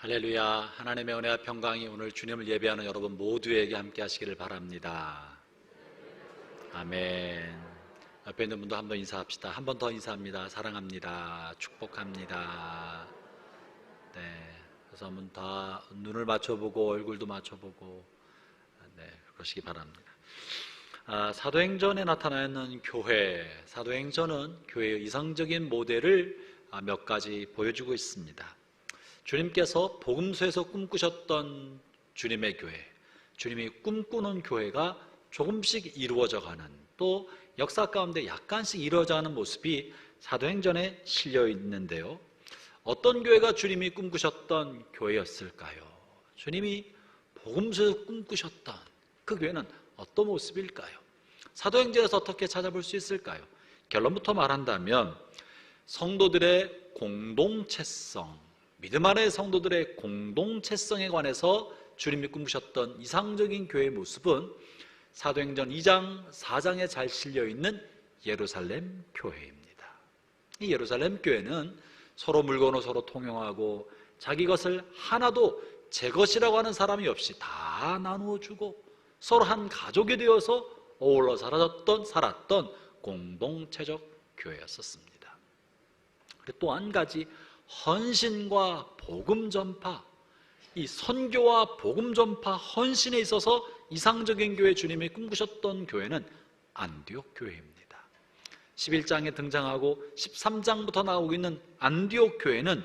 할렐루야. 하나님의 은혜와 평강이 오늘 주님을 예배하는 여러분 모두에게 함께 하시기를 바랍니다. 아멘. 옆에 있는 분도 한 번 인사합시다. 한 번 더 인사합니다. 사랑합니다. 축복합니다. 네, 그래서 한번 다 눈을 맞춰보고 얼굴도 맞춰보고 그러시기 바랍니다. 사도행전에 나타나 있는 교회, 사도행전은 교회의 이상적인 모델을 몇 가지 보여주고 있습니다. 주님께서 복음서에서 꿈꾸셨던 주님의 교회, 주님이 꿈꾸는 교회가 조금씩 이루어져가는, 또 역사 가운데 약간씩 이루어져가는 모습이 사도행전에 실려 있는데요, 어떤 교회가 주님이 꿈꾸셨던 교회였을까요? 주님이 복음서에서 꿈꾸셨던 그 교회는 어떤 모습일까요? 사도행전에서 어떻게 찾아볼 수 있을까요? 결론부터 말한다면 성도들의 공동체성, 믿음 안의 성도들의 공동체성에 관해서 주님이 꿈꾸셨던 이상적인 교회의 모습은 사도행전 2장, 4장에 잘 실려있는 예루살렘 교회입니다. 이 예루살렘 교회는 서로 물건을 서로 통용하고 자기 것을 하나도 제 것이라고 하는 사람이 없이 다 나누어 주고 서로 한 가족이 되어서 어울러 살았던 공동체적 교회였었습니다. 그리고 또 한 가지, 헌신과 복음 전파, 이 선교와 복음 전파, 헌신에 있어서 이상적인 교회, 주님이 꿈꾸셨던 교회는 안디옥 교회입니다. 11장에 등장하고 13장부터 나오고 있는 안디옥 교회는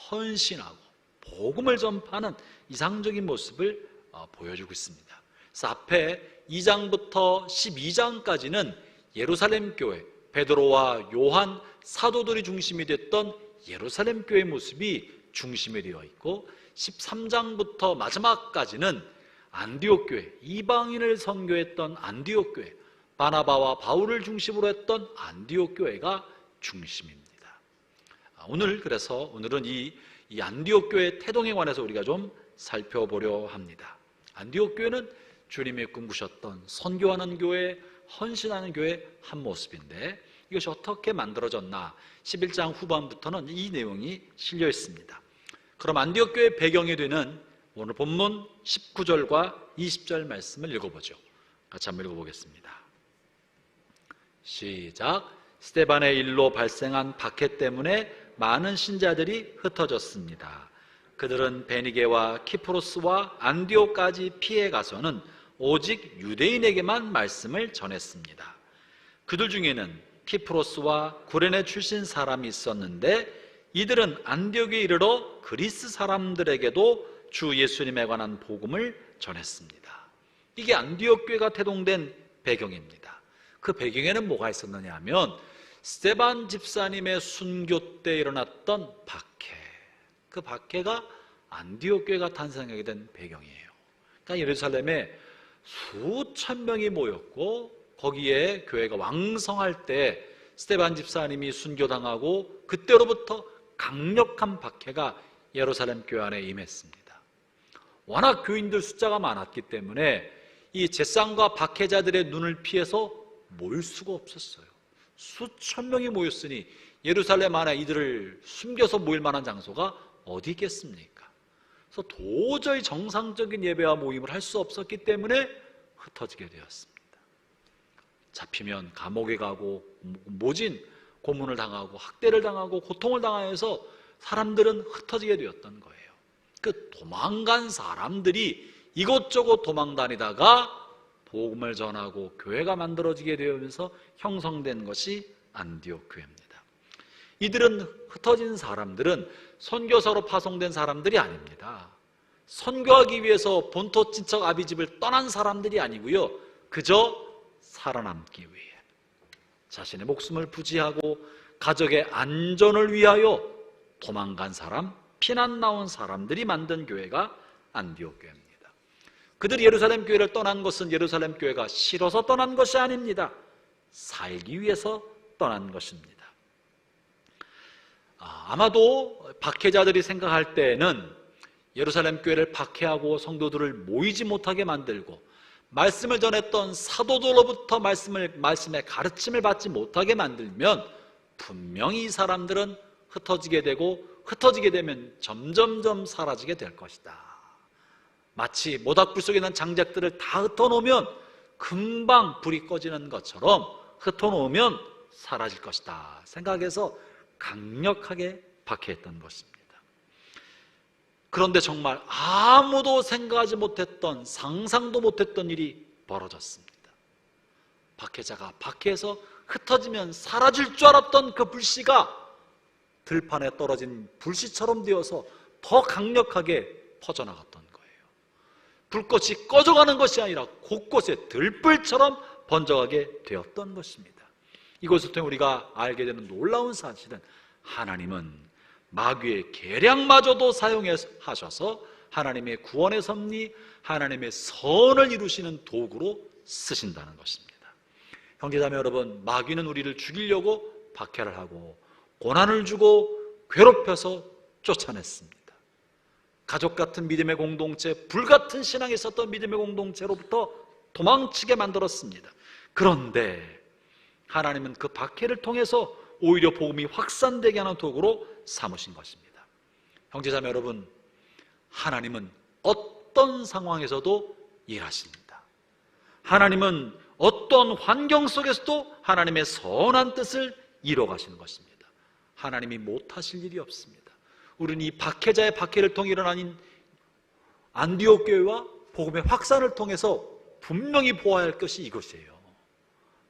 헌신하고 복음을 전파하는 이상적인 모습을 보여주고 있습니다. 그래서 앞에 2장부터 12장까지는 예루살렘 교회, 베드로와 요한 사도들이 중심이 됐던 예루살렘 교회의 모습이 중심이 되어 있고, 13장부터 마지막까지는 안디옥 교회, 이방인을 선교했던 안디옥 교회, 바나바와 바울을 중심으로 했던 안디옥 교회가 중심입니다. 오늘은 이 안디옥 교회의 태동에 관해서 우리가 좀 살펴보려 합니다. 안디옥 교회는 주님이 꿈꾸셨던 선교하는 교회, 헌신하는 교회의 한 모습인데, 이것이 어떻게 만들어졌나? 11장 후반부터는 이 내용이 실려 있습니다. 그럼 안디옥 교회의 배경이 되는 오늘 본문 19절과 20절 말씀을 읽어보죠. 같이 한번 읽어보겠습니다. 시작. 스데반의 일로 발생한 박해 때문에 많은 신자들이 흩어졌습니다. 그들은 베니게와 키프로스와 안디옥까지 피해 가서는 오직 유대인에게만 말씀을 전했습니다. 그들 중에는 키프로스와 구레네 출신 사람이 있었는데 이들은 안디옥에 이르러 그리스 사람들에게도 주 예수님에 관한 복음을 전했습니다. 이게 안디옥 교회가 태동된 배경입니다. 그 배경에는 뭐가 있었느냐 하면 스데반 집사님의 순교 때 일어났던 박해, 그 박해가 안디옥 교회가 탄생하게 된 배경이에요. 그러니까 예루살렘에 수천 명이 모였고 거기에 교회가 왕성할 때 스데반 집사님이 순교당하고 그때로부터 강력한 박해가 예루살렘 교회 안에 임했습니다. 워낙 교인들 숫자가 많았기 때문에 이 제사장과 박해자들의 눈을 피해서 모일 수가 없었어요. 수천 명이 모였으니 예루살렘 안에 이들을 숨겨서 모일 만한 장소가 어디 있겠습니까? 그래서 도저히 정상적인 예배와 모임을 할 수 없었기 때문에 흩어지게 되었습니다. 잡히면 감옥에 가고 모진 고문을 당하고 학대를 당하고 고통을 당하여서 사람들은 흩어지게 되었던 거예요. 그 도망간 사람들이 이곳저곳 도망다니다가 복음을 전하고 교회가 만들어지게 되면서 형성된 것이 안디옥 교회입니다. 이들은, 흩어진 사람들은 선교사로 파송된 사람들이 아닙니다. 선교하기 위해서 본토 친척 아비집을 떠난 사람들이 아니고요, 그저 살아남기 위해 자신의 목숨을 부지하고 가족의 안전을 위하여 도망간 사람, 피난 나온 사람들이 만든 교회가 안디옥 교회입니다. 그들이 예루살렘 교회를 떠난 것은 예루살렘 교회가 싫어서 떠난 것이 아닙니다. 살기 위해서 떠난 것입니다. 아마도 박해자들이 생각할 때에는 예루살렘 교회를 박해하고 성도들을 모이지 못하게 만들고 말씀을 전했던 사도들로부터 말씀의 가르침을 받지 못하게 만들면 분명히 이 사람들은 흩어지게 되고 흩어지게 되면 점점점 사라지게 될 것이다. 마치 모닥불 속에 있는 장작들을 다 흩어놓으면 금방 불이 꺼지는 것처럼 흩어놓으면 사라질 것이다 생각해서 강력하게 박해했던 것입니다. 그런데 정말 아무도 생각하지 못했던, 상상도 못했던 일이 벌어졌습니다. 박해자가 박해해서 흩어지면 사라질 줄 알았던 그 불씨가 들판에 떨어진 불씨처럼 되어서 더 강력하게 퍼져나갔던 거예요. 불꽃이 꺼져가는 것이 아니라 곳곳에 들불처럼 번져가게 되었던 것입니다. 이것을 통해 우리가 알게 되는 놀라운 사실은 하나님은 마귀의 계략마저도 사용하셔서 하나님의 구원의 섭리, 하나님의 선을 이루시는 도구로 쓰신다는 것입니다. 형제자매 여러분, 마귀는 우리를 죽이려고 박해를 하고 고난을 주고 괴롭혀서 쫓아냈습니다. 가족 같은 믿음의 공동체, 불같은 신앙에 있었던 믿음의 공동체로부터 도망치게 만들었습니다. 그런데 하나님은 그 박해를 통해서 오히려 복음이 확산되게 하는 도구로 삼으신 것입니다. 형제자매 여러분, 하나님은 어떤 상황에서도 일하십니다. 하나님은 어떤 환경 속에서도 하나님의 선한 뜻을 이뤄가시는 것입니다. 하나님이 못하실 일이 없습니다. 우리는 이 박해자의 박해를 통해 일어난 안디옥 교회와 복음의 확산을 통해서 분명히 보아야 할 것이 이것이에요.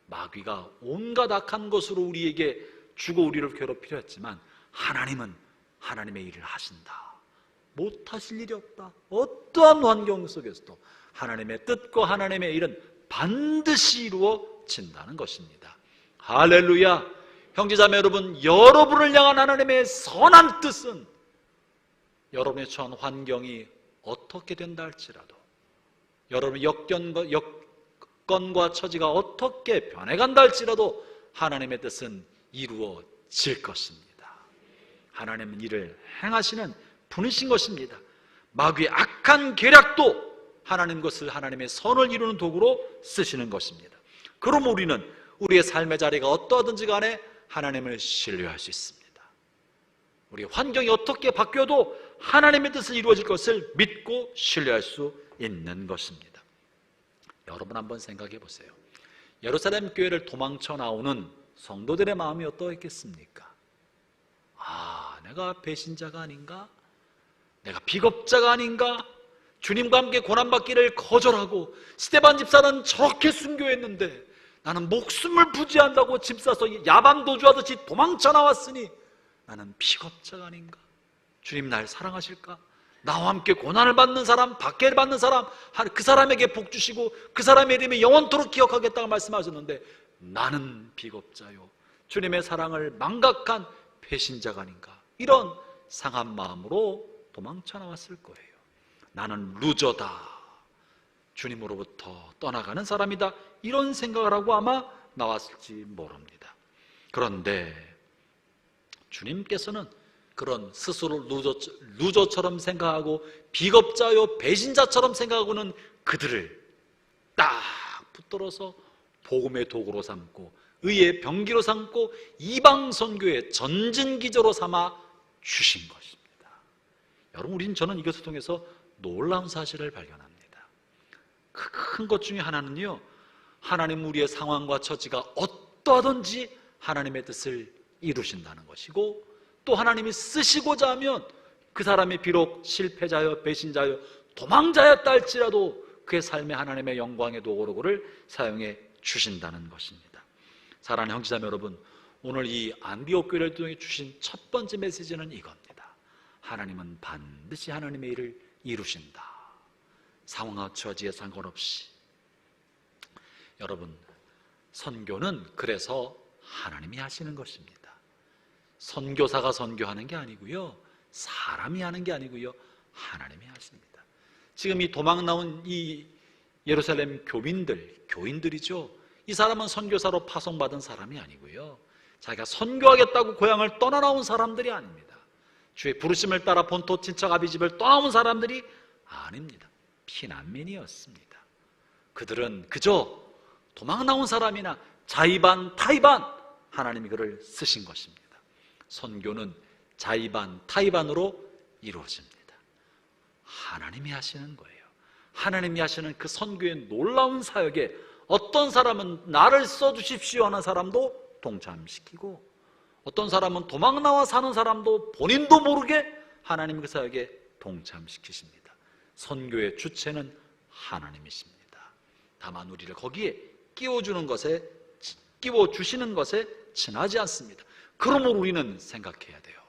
마귀가 온갖 악한 것으로 우리에게 주고 우리를 괴롭히려 했지만 하나님은 하나님의 일을 하신다. 못하실 일이 없다. 어떠한 환경 속에서도 하나님의 뜻과 하나님의 일은 반드시 이루어진다는 것입니다. 할렐루야. 형제자매 여러분, 여러분을 향한 하나님의 선한 뜻은 여러분의 처한 환경이 어떻게 된다 할지라도, 여러분의 여건과 처지가 어떻게 변해간다 할지라도 하나님의 뜻은 이루어질 것입니다. 하나님은 이를 행하시는 분이신 것입니다. 마귀의 악한 계략도 하나님 것을, 하나님의 선을 이루는 도구로 쓰시는 것입니다. 그럼 우리는 우리의 삶의 자리가 어떠하든지 간에 하나님을 신뢰할 수 있습니다. 우리 환경이 어떻게 바뀌어도 하나님의 뜻을 이루어질 것을 믿고 신뢰할 수 있는 것입니다. 여러분 한번 생각해 보세요. 예루살렘 교회를 도망쳐 나오는 성도들의 마음이 어떠했겠습니까? 내가 배신자가 아닌가? 내가 비겁자가 아닌가? 주님과 함께 고난받기를 거절하고 스데반 집사는 저렇게 순교했는데 나는 목숨을 부지한다고 집 사서 야반도주하듯이 도망쳐 나왔으니 나는 비겁자가 아닌가? 주님 날 사랑하실까? 나와 함께 고난을 받는 사람, 박해를 받는 사람, 그 사람에게 복 주시고 그 사람의 이름이 영원토록 기억하겠다고 말씀하셨는데 나는 비겁자요, 주님의 사랑을 망각한 배신자가 아닌가? 이런 상한 마음으로 도망쳐 나왔을 거예요. 나는 루저다, 주님으로부터 떠나가는 사람이다, 이런 생각을 하고 아마 나왔을지 모릅니다. 그런데 주님께서는 그런 스스로 루저처럼 생각하고 비겁자요 배신자처럼 생각하고는 그들을 딱 붙들어서 복음의 도구로 삼고 의의 병기로 삼고 이방 선교의 전진기조로 삼아 주신 것입니다. 여러분, 저는 이것을 통해서 놀라운 사실을 발견합니다. 큰 것 중에 하나는요, 하나님 우리의 상황과 처지가 어떠하든지 하나님의 뜻을 이루신다는 것이고, 또 하나님이 쓰시고자 하면 그 사람이 비록 실패자여 배신자여 도망자였다 할지라도 그의 삶에 하나님의 영광의 도구를 사용해 주신다는 것입니다. 사랑하는 형제자매 여러분, 오늘 이 안디옥 교회를 통해 주신 첫 번째 메시지는 이겁니다. 하나님은 반드시 하나님의 일을 이루신다. 상황과 처지에 상관없이. 여러분, 선교는 그래서 하나님이 하시는 것입니다. 선교사가 선교하는 게 아니고요, 사람이 하는 게 아니고요, 하나님이 하십니다. 지금 이 도망 나온 이 예루살렘 교인들이죠. 이 사람은 선교사로 파송받은 사람이 아니고요, 자기가 선교하겠다고 고향을 떠나 나온 사람들이 아닙니다. 주의 부르심을 따라 본토 친척 아비집을 떠나온 사람들이 아닙니다. 피난민이었습니다. 그들은 그저 도망 나온 사람이나 자의반 타의반 하나님이 그를 쓰신 것입니다. 선교는 자의반, 타의반으로 이루어집니다. 하나님이 하시는 거예요. 하나님이 하시는 그 선교의 놀라운 사역에 어떤 사람은 나를 써주십시오 하는 사람도 동참시키고, 어떤 사람은 도망 나와 사는 사람도 본인도 모르게 하나님 그 사역에 동참시키십니다. 선교의 주체는 하나님이십니다. 다만 우리를 거기에 끼워주시는 것에 지나지 않습니다. 그러므로 우리는 생각해야 돼요.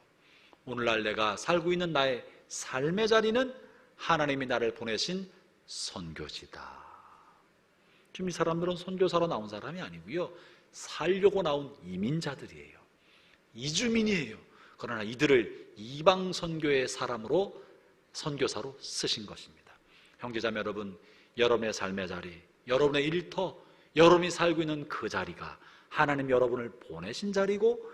오늘날 내가 살고 있는 나의 삶의 자리는 하나님이 나를 보내신 선교지다. 지금 이 사람들은 선교사로 나온 사람이 아니고요, 살려고 나온 이민자들이에요. 이주민이에요. 그러나 이들을 이방 선교의 사람으로, 선교사로 쓰신 것입니다. 형제자매 여러분, 여러분의 삶의 자리, 여러분의 일터, 여러분이 살고 있는 그 자리가 하나님 여러분을 보내신 자리고,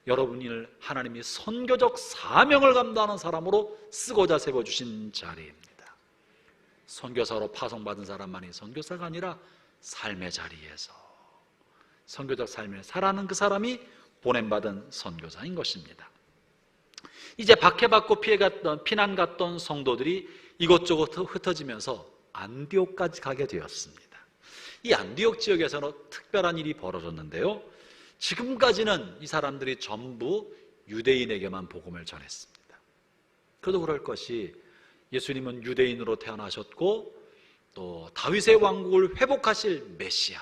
여러분을 하나님이 선교적 사명을 감당하는 사람으로 쓰고자 세워주신 자리입니다. 선교사로 파송받은 사람만이 선교사가 아니라 삶의 자리에서 선교적 삶을 살아가는 그 사람이 보냄받은 선교사인 것입니다. 이제 박해받고 피난 갔던 성도들이 이곳저곳 흩어지면서 안디옥까지 가게 되었습니다. 이 안디옥 지역에서는 특별한 일이 벌어졌는데요, 지금까지는 이 사람들이 전부 유대인에게만 복음을 전했습니다. 그래도 그럴 것이, 예수님은 유대인으로 태어나셨고 또 다윗의 왕국을 회복하실 메시아,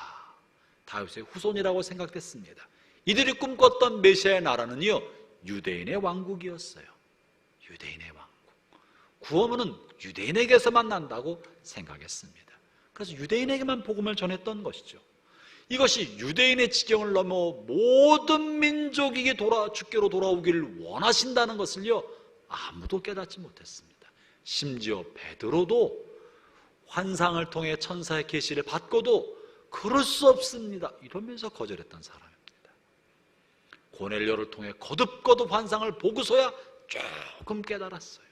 다윗의 후손이라고 생각됐습니다. 이들이 꿈꿨던 메시아의 나라는요, 유대인의 왕국이었어요. 유대인의 왕국, 구원은 유대인에게서만 난다고 생각했습니다. 그래서 유대인에게만 복음을 전했던 것이죠. 이것이 유대인의 지경을 넘어 모든 민족에게 주께로 돌아오기를 원하신다는 것을요, 아무도 깨닫지 못했습니다. 심지어 베드로도 환상을 통해 천사의 계시를 받고도 그럴 수 없습니다 이러면서 거절했던 사람입니다. 고넬료를 통해 거듭거듭 환상을 보고서야 조금 깨달았어요.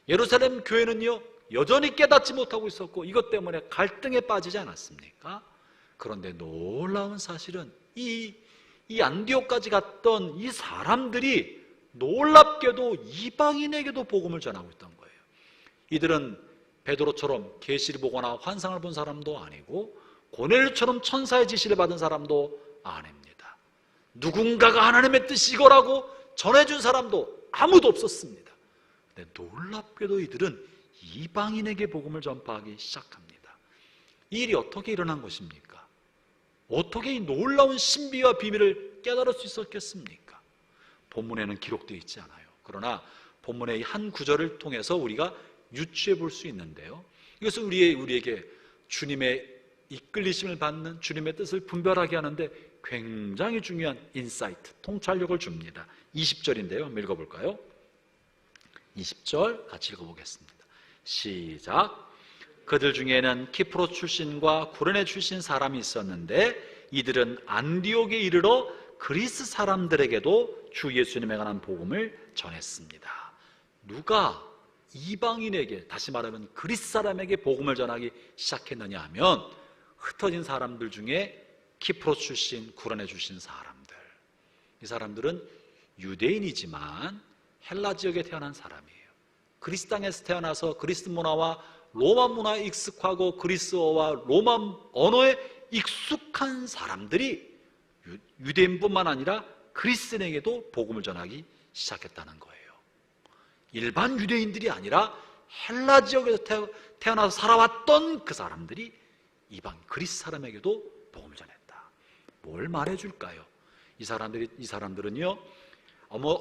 예루살렘 교회는요, 여전히 깨닫지 못하고 있었고 이것 때문에 갈등에 빠지지 않았습니까? 그런데 놀라운 사실은 이 안디옥까지 갔던 이 사람들이 놀랍게도 이방인에게도 복음을 전하고 있던 거예요. 이들은 베드로처럼 계시를 보거나 환상을 본 사람도 아니고 고넬료처럼 천사의 지시를 받은 사람도 아닙니다. 누군가가 하나님의 뜻이 이거라고 전해준 사람도 아무도 없었습니다. 근데 놀랍게도 이들은 이방인에게 복음을 전파하기 시작합니다. 이 일이 어떻게 일어난 것입니까? 어떻게 이 놀라운 신비와 비밀을 깨달을 수 있었겠습니까? 본문에는 기록되어 있지 않아요. 그러나 본문의 한 구절을 통해서 우리가 유추해 볼 수 있는데요, 이것은 우리에게 주님의 이끌리심을 받는, 주님의 뜻을 분별하게 하는데 굉장히 중요한 인사이트, 통찰력을 줍니다. 20절인데요 한번 읽어볼까요? 20절 같이 읽어보겠습니다. 시작. 그들 중에는 키프로 출신과 구레네 출신 사람이 있었는데 이들은 안디옥에 이르러 그리스 사람들에게도 주 예수님에 관한 복음을 전했습니다. 누가 이방인에게, 다시 말하면 그리스 사람에게 복음을 전하기 시작했느냐 하면 흩어진 사람들 중에 키프로 출신, 구레네 출신 사람들, 이 사람들은 유대인이지만 헬라 지역에 태어난 사람이에요. 그리스 땅에서 태어나서 그리스 문화와 로마 문화에 익숙하고 그리스어와 로마 언어에 익숙한 사람들이 유대인뿐만 아니라 그리스인에게도 복음을 전하기 시작했다는 거예요. 일반 유대인들이 아니라 헬라 지역에서 태어나서 살아왔던 그 사람들이 이방 그리스 사람에게도 복음을 전했다. 뭘 말해줄까요? 이 사람들은요,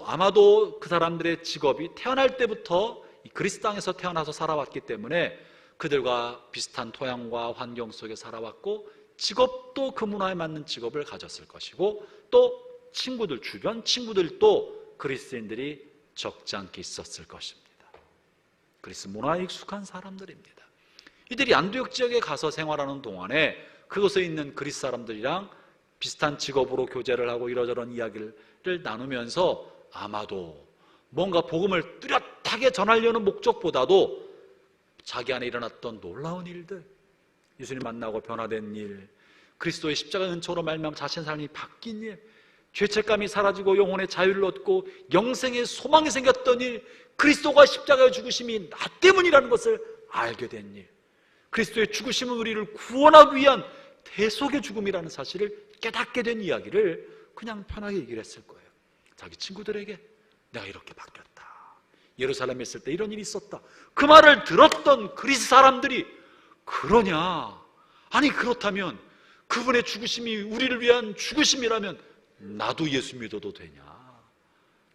아마도 그 사람들의 직업이 태어날 때부터 그리스 땅에서 태어나서 살아왔기 때문에 그들과 비슷한 토양과 환경 속에 살아왔고 직업도 그 문화에 맞는 직업을 가졌을 것이고 또 친구들, 주변 친구들도 그리스인들이 적지 않게 있었을 것입니다. 그리스 문화에 익숙한 사람들입니다. 이들이 안디옥 지역에 가서 생활하는 동안에 그곳에 있는 그리스 사람들이랑 비슷한 직업으로 교제를 하고 이러저런 이야기를 나누면서 아마도 뭔가 복음을 뚜렷하게 전하려는 목적보다도 자기 안에 일어났던 놀라운 일들, 예수님 만나고 변화된 일, 그리스도의 십자가 은총으로 말미암아 자신의 삶이 바뀐 일, 죄책감이 사라지고 영혼의 자유를 얻고 영생의 소망이 생겼던 일, 그리스도가 십자가의 죽으심이 나 때문이라는 것을 알게 된 일, 그리스도의 죽으심은 우리를 구원하기 위한 대속의 죽음이라는 사실을 깨닫게 된 이야기를 그냥 편하게 얘기를 했을 거예요. 자기 친구들에게 내가 이렇게 바뀌었다, 예루살렘에 있을 때 이런 일이 있었다. 그 말을 들었던 그리스 사람들이 그러냐? 아니 그렇다면 그분의 죽으심이 우리를 위한 죽으심이라면 나도 예수 믿어도 되냐?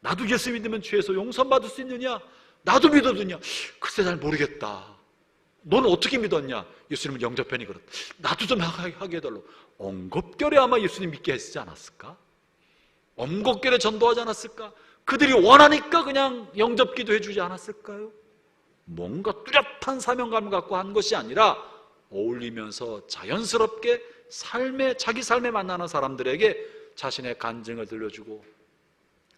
나도 예수 믿으면 죄에서 용서받을 수 있느냐? 나도 믿어도 되냐? 글쎄 잘 모르겠다. 너는 어떻게 믿었냐? 예수님은 영접편이 그렇다. 나도 좀 하게 해달라고. 언급결에 아마 예수님 믿게 했지 않았을까? 언급결에 전도하지 않았을까? 그들이 원하니까 그냥 영접기도 해주지 않았을까요? 뭔가 뚜렷한 사명감을 갖고 한 것이 아니라 어울리면서 자연스럽게 자기 삶에 만나는 사람들에게 자신의 간증을 들려주고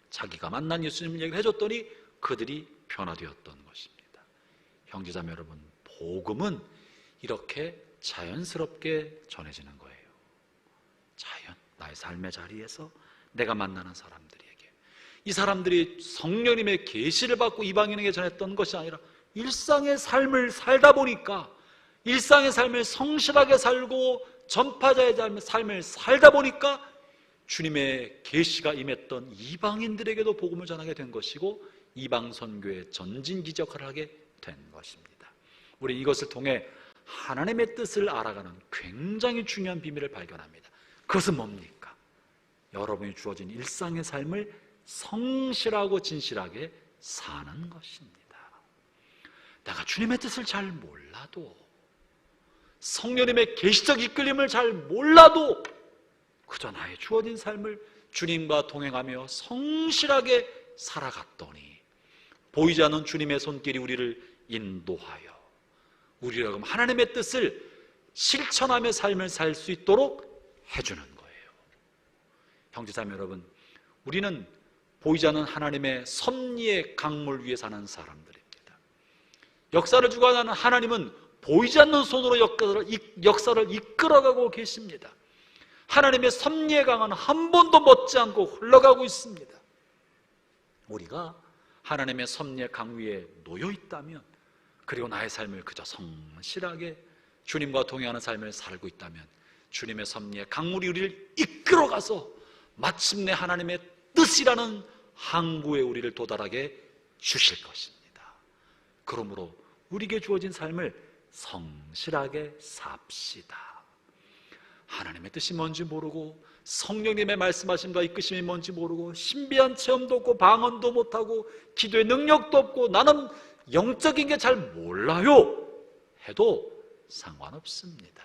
자기가 만난 예수님 얘기를 해줬더니 그들이 변화되었던 것입니다. 형제자매 여러분, 복음은 이렇게 자연스럽게 전해지는 거예요. 나의 삶의 자리에서 내가 만나는 사람들에게, 이 사람들이 성령님의 계시를 받고 이방인에게 전했던 것이 아니라 일상의 삶을 살다 보니까, 일상의 삶을 성실하게 살고 전파자의 삶을 살다 보니까 주님의 계시가 임했던 이방인들에게도 복음을 전하게 된 것이고 이방 선교의 전진기적을 하게 된 것입니다. 우리 이것을 통해 하나님의 뜻을 알아가는 굉장히 중요한 비밀을 발견합니다. 그것은 뭡니까? 여러분이 주어진 일상의 삶을 성실하고 진실하게 사는 것입니다. 내가 주님의 뜻을 잘 몰라도, 성령님의 계시적 이끌림을 잘 몰라도 그저 나의 주어진 삶을 주님과 동행하며 성실하게 살아갔더니 보이지 않는 주님의 손길이 우리를 인도하여 우리가 하나님의 뜻을 실천하며 삶을 살 수 있도록 해주는 거예요. 형제자매 여러분, 우리는 보이지 않는 하나님의 섭리의 강물 위에 사는 사람들입니다. 역사를 주관하는 하나님은 보이지 않는 손으로 역사를 이끌어가고 계십니다. 하나님의 섭리의 강은 한 번도 멎지 않고 흘러가고 있습니다. 우리가 하나님의 섭리의 강 위에 놓여 있다면, 그리고 나의 삶을 그저 성실하게 주님과 동행하는 삶을 살고 있다면 주님의 섭리의 강물이 우리를 이끌어가서 마침내 하나님의 뜻이라는 항구에 우리를 도달하게 주실 것입니다. 그러므로 우리에게 주어진 삶을 성실하게 삽시다. 하나님의 뜻이 뭔지 모르고 성령님의 말씀하심과 이끄심이 뭔지 모르고 신비한 체험도 없고 방언도 못하고 기도의 능력도 없고 나는 영적인 게 잘 몰라요 해도 상관없습니다.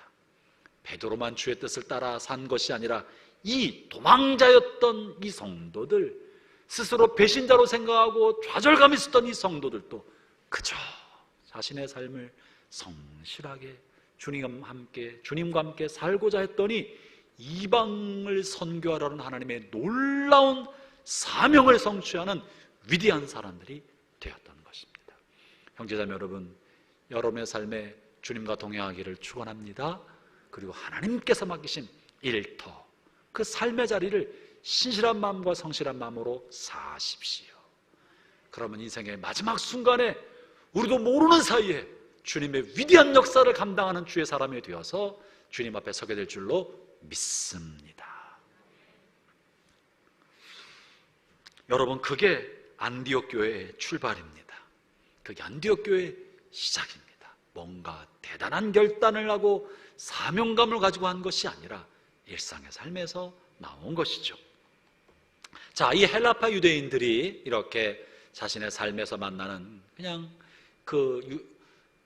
베드로만 주의 뜻을 따라 산 것이 아니라 이 도망자였던 이 성도들, 스스로 배신자로 생각하고 좌절감 있었던 이 성도들도 그저 자신의 삶을 성실하게 주님과 함께 살고자 했더니 이방을 선교하라는 하나님의 놀라운 사명을 성취하는 위대한 사람들이 되었던 것입니다. 형제자매 여러분, 여러분의 삶에 주님과 동행하기를 축원합니다. 그리고 하나님께서 맡기신 일터, 그 삶의 자리를 신실한 마음과 성실한 마음으로 사십시오. 그러면 인생의 마지막 순간에 우리도 모르는 사이에 주님의 위대한 역사를 감당하는 주의 사람이 되어서 주님 앞에 서게 될 줄로 믿습니다. 여러분, 그게 안디옥 교회의 출발입니다. 그게 안디옥 교회의 시작입니다. 뭔가 대단한 결단을 하고 사명감을 가지고 한 것이 아니라 일상의 삶에서 나온 것이죠. 자, 이 헬라파 유대인들이 이렇게 자신의 삶에서 만나는 그냥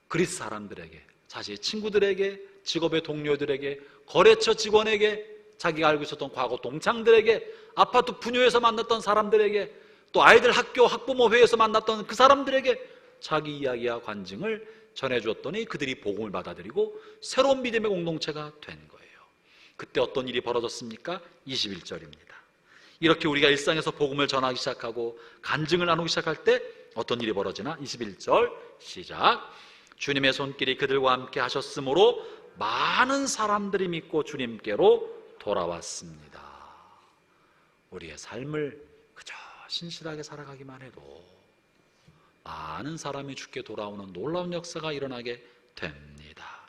그리스 사람들에게, 자신의 친구들에게, 직업의 동료들에게, 거래처 직원에게, 자기가 알고 있었던 과거 동창들에게, 아파트 분유에서 만났던 사람들에게, 또 아이들 학교 학부모 회에서 만났던 그 사람들에게 자기 이야기와 관증을 전해주었더니 그들이 복음을 받아들이고 새로운 믿음의 공동체가 된 거예요. 그때 어떤 일이 벌어졌습니까? 21절입니다. 이렇게 우리가 일상에서 복음을 전하기 시작하고 간증을 나누기 시작할 때 어떤 일이 벌어지나? 21절 시작. 주님의 손길이 그들과 함께 하셨으므로 많은 사람들이 믿고 주님께로 돌아왔습니다. 우리의 삶을 그저 신실하게 살아가기만 해도 많은 사람이 주께 돌아오는 놀라운 역사가 일어나게 됩니다.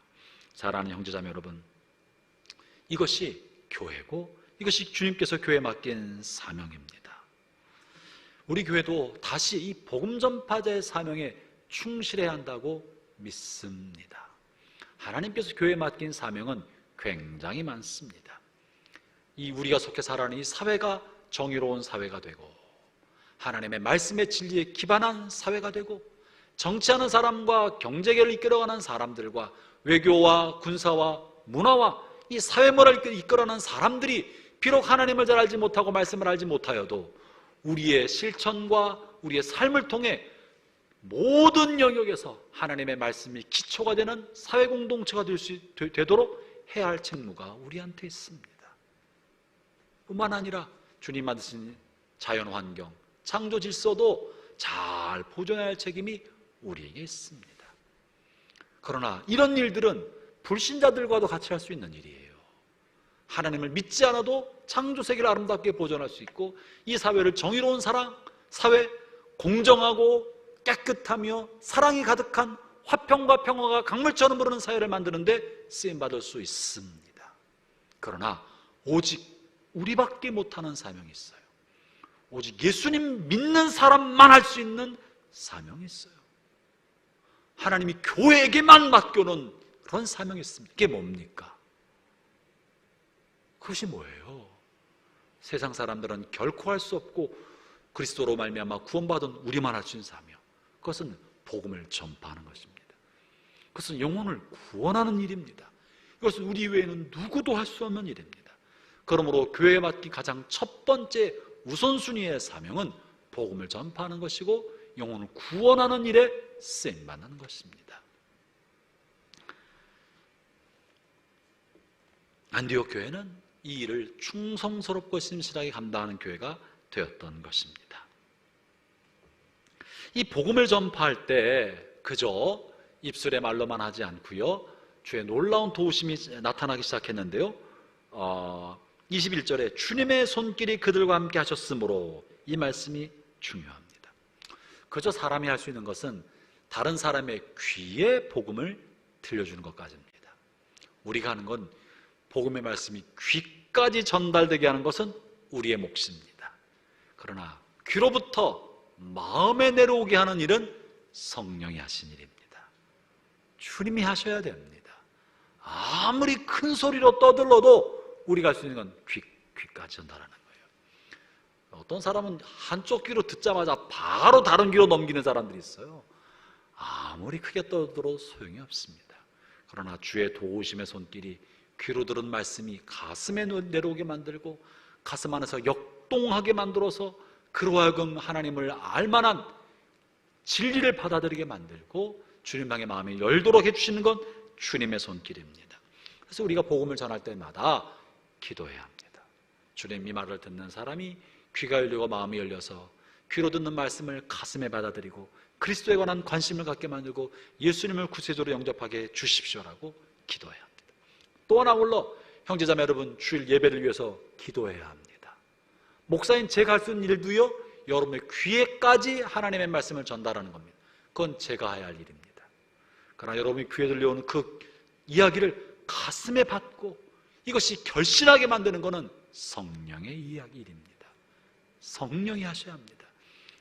사랑하는 형제자매 여러분, 이것이 교회고 이것이 주님께서 교회에 맡긴 사명입니다. 우리 교회도 다시 이 복음 전파자의 사명에 충실해야 한다고 믿습니다. 하나님께서 교회에 맡긴 사명은 굉장히 많습니다. 이 우리가 속해 살아가는 이 사회가 정의로운 사회가 되고 하나님의 말씀의 진리에 기반한 사회가 되고 정치하는 사람과 경제계를 이끌어가는 사람들과 외교와 군사와 문화와 이 사회문화를 이끌어가는 사람들이 비록 하나님을 잘 알지 못하고 말씀을 알지 못하여도 우리의 실천과 우리의 삶을 통해 모든 영역에서 하나님의 말씀이 기초가 되는 사회 공동체가 되도록 해야 할 책무가 우리한테 있습니다. 뿐만 아니라 주님 만드신 자연환경, 창조 질서도 잘 보존해야 할 책임이 우리에게 있습니다. 그러나 이런 일들은 불신자들과도 같이 할 수 있는 일이에요. 하나님을 믿지 않아도 창조 세계를 아름답게 보존할 수 있고 이 사회를 정의로운 사회, 공정하고 깨끗하며 사랑이 가득한 화평과 평화가 강물처럼 흐르는 사회를 만드는데 쓰임받을 수 있습니다. 그러나 오직 우리밖에 못하는 사명이 있어요. 오직 예수님 믿는 사람만 할 수 있는 사명이 있어요. 하나님이 교회에게만 맡겨놓은 그런 사명이 있습니다. 그게 뭡니까? 그것이 뭐예요? 세상 사람들은 결코 할 수 없고 그리스도로 말미암아 구원받은 우리만 할 수 있는 사명, 그것은 복음을 전파하는 것입니다. 그것은 영혼을 구원하는 일입니다. 이것은 우리 외에는 누구도 할 수 없는 일입니다. 그러므로 교회에 맡긴 가장 첫 번째 우선순위의 사명은 복음을 전파하는 것이고 영혼을 구원하는 일에 쓰임받는 것입니다. 안디옥 교회는 이 일을 충성스럽고 신실하게 감당하는 교회가 되었던 것입니다. 이 복음을 전파할 때 그저 입술의 말로만 하지 않고요, 주의 놀라운 도우심이 나타나기 시작했는데요. 21절에 주님의 손길이 그들과 함께 하셨으므로, 이 말씀이 중요합니다. 그저 사람이 할 수 있는 것은 다른 사람의 귀에 복음을 들려주는 것까지입니다. 우리가 하는 건 복음의 말씀이 귀까지 전달되게 하는 것은 우리의 몫입니다. 그러나 귀로부터 마음에 내려오게 하는 일은 성령이 하신 일입니다. 주님이 하셔야 됩니다. 아무리 큰 소리로 떠들러도 우리가 할 수 있는 건 귀까지 전달하는 거예요. 어떤 사람은 한쪽 귀로 듣자마자 바로 다른 귀로 넘기는 사람들이 있어요. 아무리 크게 떠들어도 소용이 없습니다. 그러나 주의 도우심의 손길이 귀로 들은 말씀이 가슴에 내려오게 만들고 가슴 안에서 역동하게 만들어서 그로 하여금 하나님을 알만한 진리를 받아들이게 만들고 주님 향해 마음이 열도록 해주시는 건 주님의 손길입니다. 그래서 우리가 복음을 전할 때마다 기도해야 합니다. 주님 이 말을 듣는 사람이 귀가 열리고 마음이 열려서 귀로 듣는 말씀을 가슴에 받아들이고 그리스도에 관한 관심을 갖게 만들고 예수님을 구세주로 영접하게 주십시오라고 기도해야 합니다. 또 하나 물러 형제자매 여러분, 주일 예배를 위해서 기도해야 합니다. 목사인 제가 할 수 있는 일도요, 여러분의 귀에까지 하나님의 말씀을 전달하는 겁니다. 그건 제가 해야 할 일입니다. 그러나 여러분이 귀에 들려오는 그 이야기를 가슴에 받고 이것이 결신하게 만드는 것은 성령의 일입니다. 성령이 하셔야 합니다.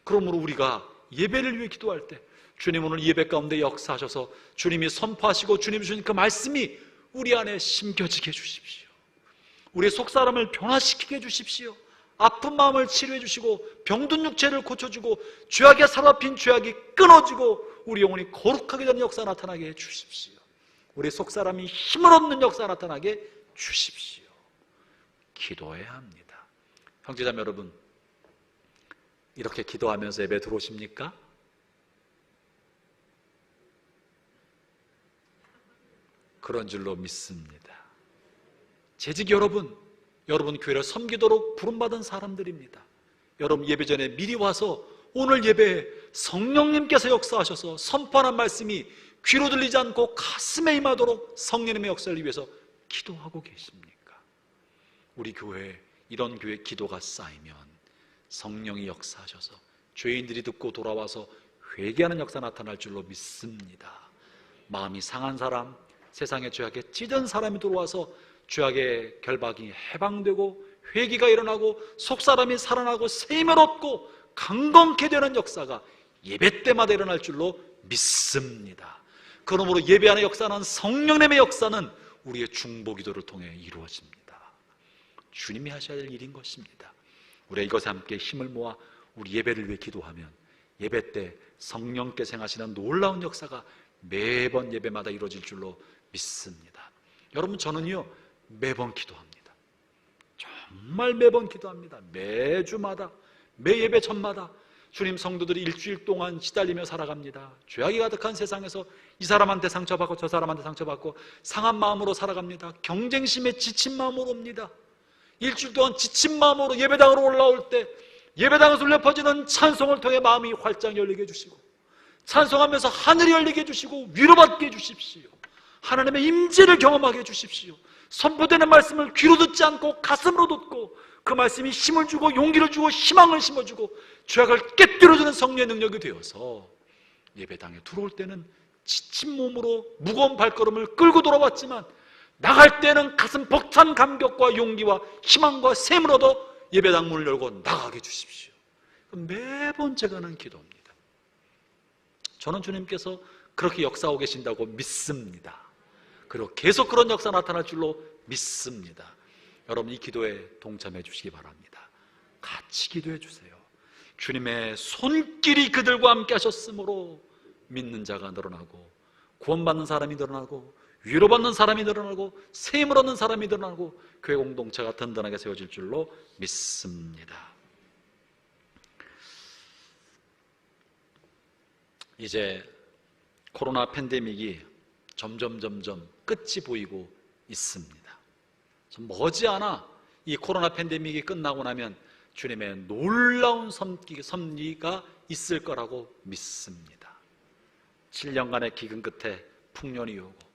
그러므로 우리가 예배를 위해 기도할 때 주님 오늘 예배 가운데 역사하셔서 주님이 선포하시고 주님 주신 그 말씀이 우리 안에 심겨지게 해주십시오. 우리의 속사람을 변화시키게 해주십시오. 아픈 마음을 치료해 주시고 병든 육체를 고쳐주고 죄악에 사로잡힌 죄악이 끊어지고 우리 영혼이 거룩하게 되는 역사 나타나게 해주십시오. 우리 속사람이 힘을 얻는 역사 나타나게 주십시오. 기도해야 합니다. 형제자매 여러분, 이렇게 기도하면서 예배 들어오십니까? 그런 줄로 믿습니다. 재직 여러분 교회를 섬기도록 부름받은 사람들입니다. 여러분 예배 전에 미리 와서 오늘 예배에 성령님께서 역사하셔서 선포하는 말씀이 귀로 들리지 않고 가슴에 임하도록 성령님의 역사를 위해서 기도하고 계십니까? 우리 교회에 이런 교회 기도가 쌓이면 성령이 역사하셔서 죄인들이 듣고 돌아와서 회개하는 역사 나타날 줄로 믿습니다. 마음이 상한 사람, 세상의 죄악에 찌든 사람이 들어와서 죄악의 결박이 해방되고 회개가 일어나고 속사람이 살아나고 샘을 얻고 강건케 되는 역사가 예배 때마다 일어날 줄로 믿습니다. 그러므로 예배하는 역사는, 성령님의 역사는 우리의 중보기도를 통해 이루어집니다. 주님이 하셔야 될 일인 것입니다. 우리가 이것에 함께 힘을 모아 우리 예배를 위해 기도하면 예배 때 성령께서 행하시는 놀라운 역사가 매번 예배마다 이루어질 줄로 믿습니다. 여러분, 저는요 매번 기도합니다. 정말 매번 기도합니다. 매주마다, 매 예배 전마다 주님, 성도들이 일주일 동안 시달리며 살아갑니다. 죄악이 가득한 세상에서 이 사람한테 상처받고 저 사람한테 상처받고 상한 마음으로 살아갑니다. 경쟁심에 지친 마음으로 옵니다. 일주일 동안 지친 마음으로 예배당으로 올라올 때 예배당에서 울려 퍼지는 찬송을 통해 마음이 활짝 열리게 해주시고, 찬송하면서 하늘이 열리게 해주시고 위로받게 해주십시오. 하나님의 임재를 경험하게 해주십시오. 선포되는 말씀을 귀로 듣지 않고 가슴으로 듣고 그 말씀이 힘을 주고 용기를 주고 희망을 심어주고 죄악을 깨뜨려주는 성령의 능력이 되어서 예배당에 들어올 때는 지친 몸으로 무거운 발걸음을 끌고 돌아왔지만 나갈 때는 가슴 벅찬 감격과 용기와 희망과 샘을 얻어 예배당 문을 열고 나가게 해주십시오. 매번 제가 하는 기도입니다. 저는 주님께서 그렇게 역사하고 계신다고 믿습니다. 그리고 계속 그런 역사 나타날 줄로 믿습니다. 여러분, 이 기도에 동참해 주시기 바랍니다. 같이 기도해 주세요. 주님의 손길이 그들과 함께 하셨으므로 믿는 자가 늘어나고 구원받는 사람이 늘어나고 위로받는 사람이 늘어나고 샘을 얻는 사람이 늘어나고 교회 공동체가 든든하게 세워질 줄로 믿습니다. 이제 코로나 팬데믹이 점점 끝이 보이고 있습니다. 머지않아 이 코로나 팬데믹이 끝나고 나면 주님의 놀라운 섭리가 있을 거라고 믿습니다. 7년간의 기근 끝에 풍년이 오고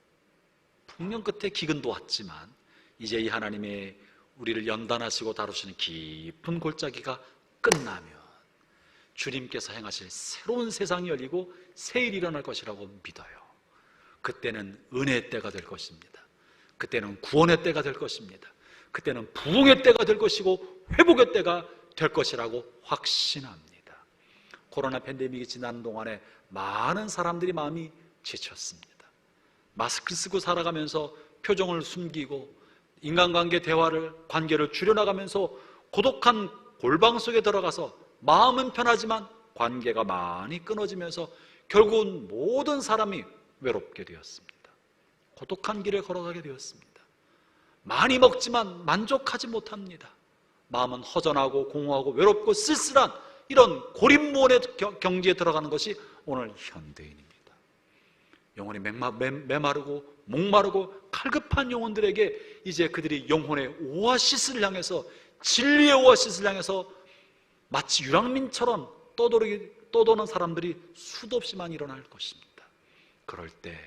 풍년 끝에 기근도 왔지만 이제 이 하나님의 우리를 연단하시고 다루시는 깊은 골짜기가 끝나면 주님께서 행하실 새로운 세상이 열리고 새 일이 일어날 것이라고 믿어요. 그때는 은혜의 때가 될 것입니다. 그때는 구원의 때가 될 것입니다. 그때는 부흥의 때가 될 것이고 회복의 때가 될 것이라고 확신합니다. 코로나 팬데믹이 지나는 동안에 많은 사람들이 마음이 지쳤습니다. 마스크 쓰고 살아가면서 표정을 숨기고 인간관계 관계를 줄여나가면서 고독한 골방 속에 들어가서 마음은 편하지만 관계가 많이 끊어지면서 결국은 모든 사람이 외롭게 되었습니다. 고독한 길을 걸어가게 되었습니다. 많이 먹지만 만족하지 못합니다. 마음은 허전하고 공허하고 외롭고 쓸쓸한 이런 고립무원의 경지에 들어가는 것이 오늘 현대인입니다. 영혼이 메마르고 목마르고 칼급한 영혼들에게 이제 그들이 영혼의 오아시스를 향해서, 진리의 오아시스를 향해서 마치 유랑민처럼 떠도는 사람들이 수도 없이 많이 일어날 것입니다. 그럴 때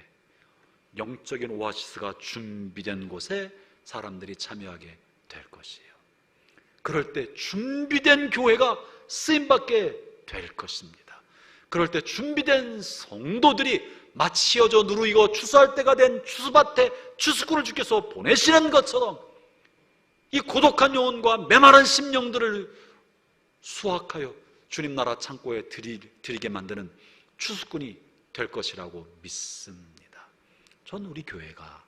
영적인 오아시스가 준비된 곳에 사람들이 참여하게 될 것이에요. 그럴 때 준비된 교회가 쓰임받게 될 것입니다. 그럴 때 준비된 성도들이 마치 휘어져 누르이고 추수할 때가 된 추수밭에 추수꾼을 주께서 보내시는 것처럼 이 고독한 영혼과 메마른 심령들을 수확하여 주님 나라 창고에 드리게 만드는 추수꾼이 될 것이라고 믿습니다. 전 우리 교회가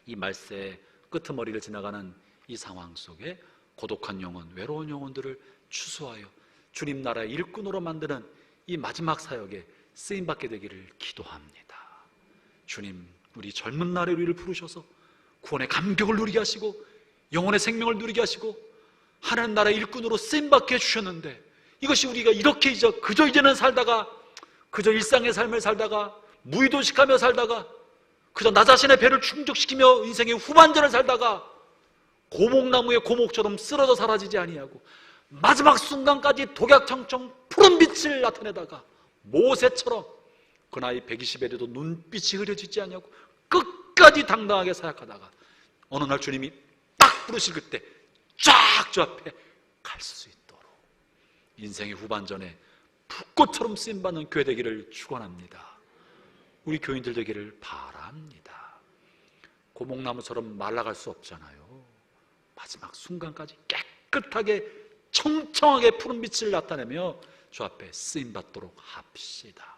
이 말세의 끄트머리를 지나가는 이 상황 속에 고독한 영혼, 외로운 영혼들을 추수하여 주님 나라의 일꾼으로 만드는 이 마지막 사역에 쓰임받게 되기를 기도합니다. 주님, 우리 젊은 날에 우리를 부르셔서 구원의 감격을 누리게 하시고 영혼의 생명을 누리게 하시고 하나님 나라의 일꾼으로 쓰임받게 해주셨는데 이것이 우리가 이렇게 그저 이제는 살다가 그저 일상의 삶을 살다가 무의도식하며 살다가 그저 나 자신의 배를 충족시키며 인생의 후반전을 살다가 고목나무의 고목처럼 쓰러져 사라지지 아니하고 마지막 순간까지 독약청청 푸른 빛을 나타내다가 모세처럼 그 나이 120에 돼도 눈빛이 흐려지지 아니하고 끝까지 당당하게 사역하다가 어느 날 주님이 딱 부르실 그때 쫙 주 앞에 갈 수 있도록 인생의 후반전에 불꽃처럼 쓰임받는 교회 되기를 축원합니다. 우리 교인들 되기를 바랍니다. 고목나무처럼 말라갈 수 없잖아요. 마지막 순간까지 깨끗하게 청청하게 푸른 빛을 나타내며 주 앞에 쓰임받도록 합시다.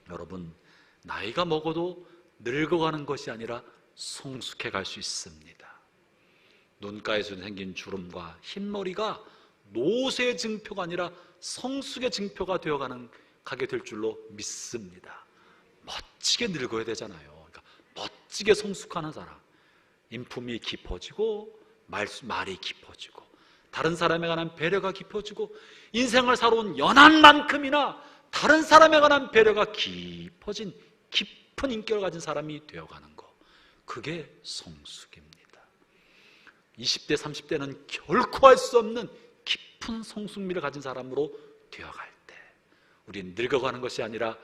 여러분, 나이가 먹어도 늙어가는 것이 아니라 성숙해 갈 수 있습니다. 눈가에서 생긴 주름과 흰머리가 노쇠의 증표가 아니라 성숙의 증표가 가게 될 줄로 믿습니다. 멋지게 늙어야 되잖아요. 그러니까 멋지게 성숙하는 사람, 인품이 깊어지고 말이 깊어지고 다른 사람에 관한 배려가 깊어지고 인생을 살아온 연한만큼이나 다른 사람에 관한 배려가 깊어진 깊은 인격을 가진 사람이 되어가는 것, 그게 성숙입니다. 20대, 30대는 결코 할 수 없는 깊은 성숙미를 가진 사람으로 되어갈 때 우린 늙어가는 것이 아니라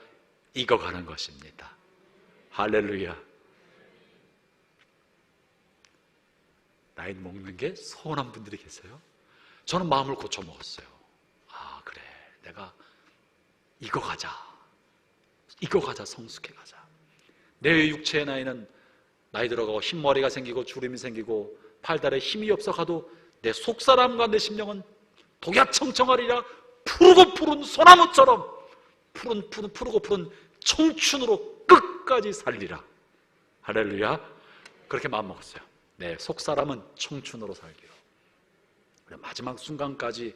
익어가는 것입니다. 할렐루야. 나이 먹는 게 서운한 분들이 계세요. 저는 마음을 고쳐먹었어요. 아, 그래, 내가 익어가자, 성숙해가자. 내 육체의 나이는 나이 들어가고 흰머리가 생기고 주름이 생기고 팔다리에 힘이 없어 가도 내 속사람과 내 심령은 독야청청하리라. 푸르고 푸른 소나무처럼 푸르고 푸른 청춘으로 끝까지 살리라. 할렐루야. 그렇게 마음먹었어요. 내 속사람은 청춘으로 살기로. 마지막 순간까지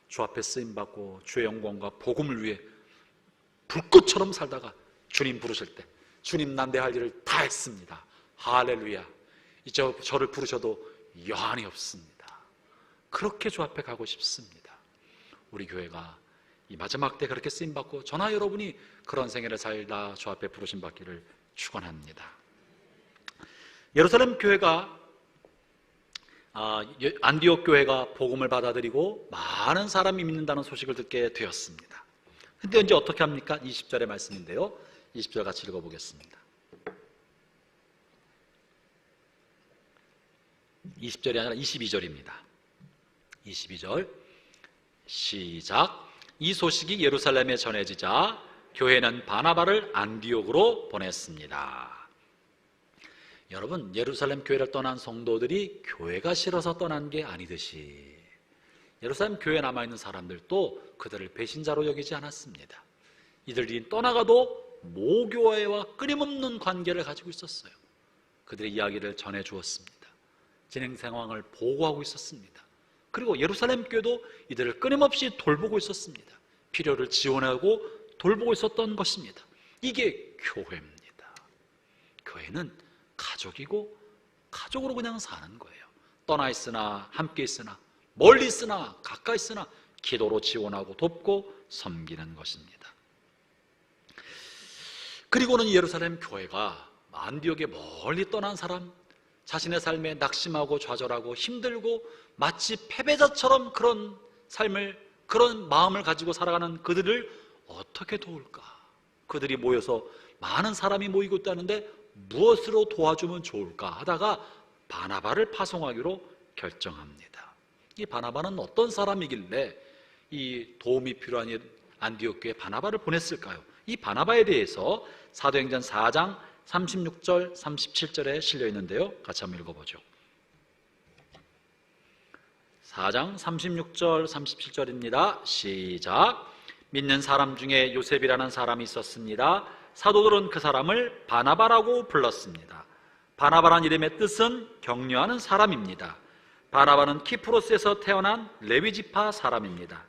주 앞에 쓰임받고 주의 영광과 복음을 위해 불꽃처럼 살다가 주님 부르실 때 주님, 난 내 할 일을 다 했습니다. 할렐루야. 이제 저를 부르셔도 여한이 없습니다. 그렇게 주 앞에 가고 싶습니다. 우리 교회가 이 마지막 때 그렇게 쓰임받고 저나 여러분이 그런 생애를 살다 주 앞에 부르심 받기를 축원합니다. 예루살렘 교회가 안디옥 교회가 복음을 받아들이고 많은 사람이 믿는다는 소식을 듣게 되었습니다. 근데 이제 어떻게 합니까? 20절의 말씀인데요. 20절 같이 읽어보겠습니다. 20절이 아니라 22절입니다. 22절 시작. 이 소식이 예루살렘에 전해지자 교회는 바나바를 안디옥으로 보냈습니다. 여러분, 예루살렘 교회를 떠난 성도들이 교회가 싫어서 떠난 게 아니듯이 예루살렘 교회에 남아있는 사람들도 그들을 배신자로 여기지 않았습니다. 이들이 떠나가도 모교회와 끊임없는 관계를 가지고 있었어요. 그들의 이야기를 전해주었습니다. 진행 상황을 보고하고 있었습니다. 그리고 예루살렘 교회도 이들을 끊임없이 돌보고 있었습니다. 필요를 지원하고 돌보고 있었던 것입니다. 이게 교회입니다. 교회는 가족이고 가족으로 그냥 사는 거예요. 떠나 있으나 함께 있으나 멀리 있으나 가까이 있으나 기도로 지원하고 돕고 섬기는 것입니다. 그리고는 예루살렘 교회가 안디옥에 멀리 떠난 사람, 자신의 삶에 낙심하고 좌절하고 힘들고 마치 패배자처럼 그런 삶을, 그런 마음을 가지고 살아가는 그들을 어떻게 도울까? 그들이 모여서 많은 사람이 모이고 있다는데 무엇으로 도와주면 좋을까 하다가 바나바를 파송하기로 결정합니다. 이 바나바는 어떤 사람이길래 이 도움이 필요한 안디옥 교회에 바나바를 보냈을까요? 이 바나바에 대해서 사도행전 4장 36절 37절에 실려 있는데요, 같이 한번 읽어보죠. 4장 36절 37절입니다. 시작. 믿는 사람 중에 요셉이라는 사람이 있었습니다. 사도들은 그 사람을 바나바라고 불렀습니다. 바나바란 이름의 뜻은 격려하는 사람입니다. 바나바는 키프로스에서 태어난 레위지파 사람입니다.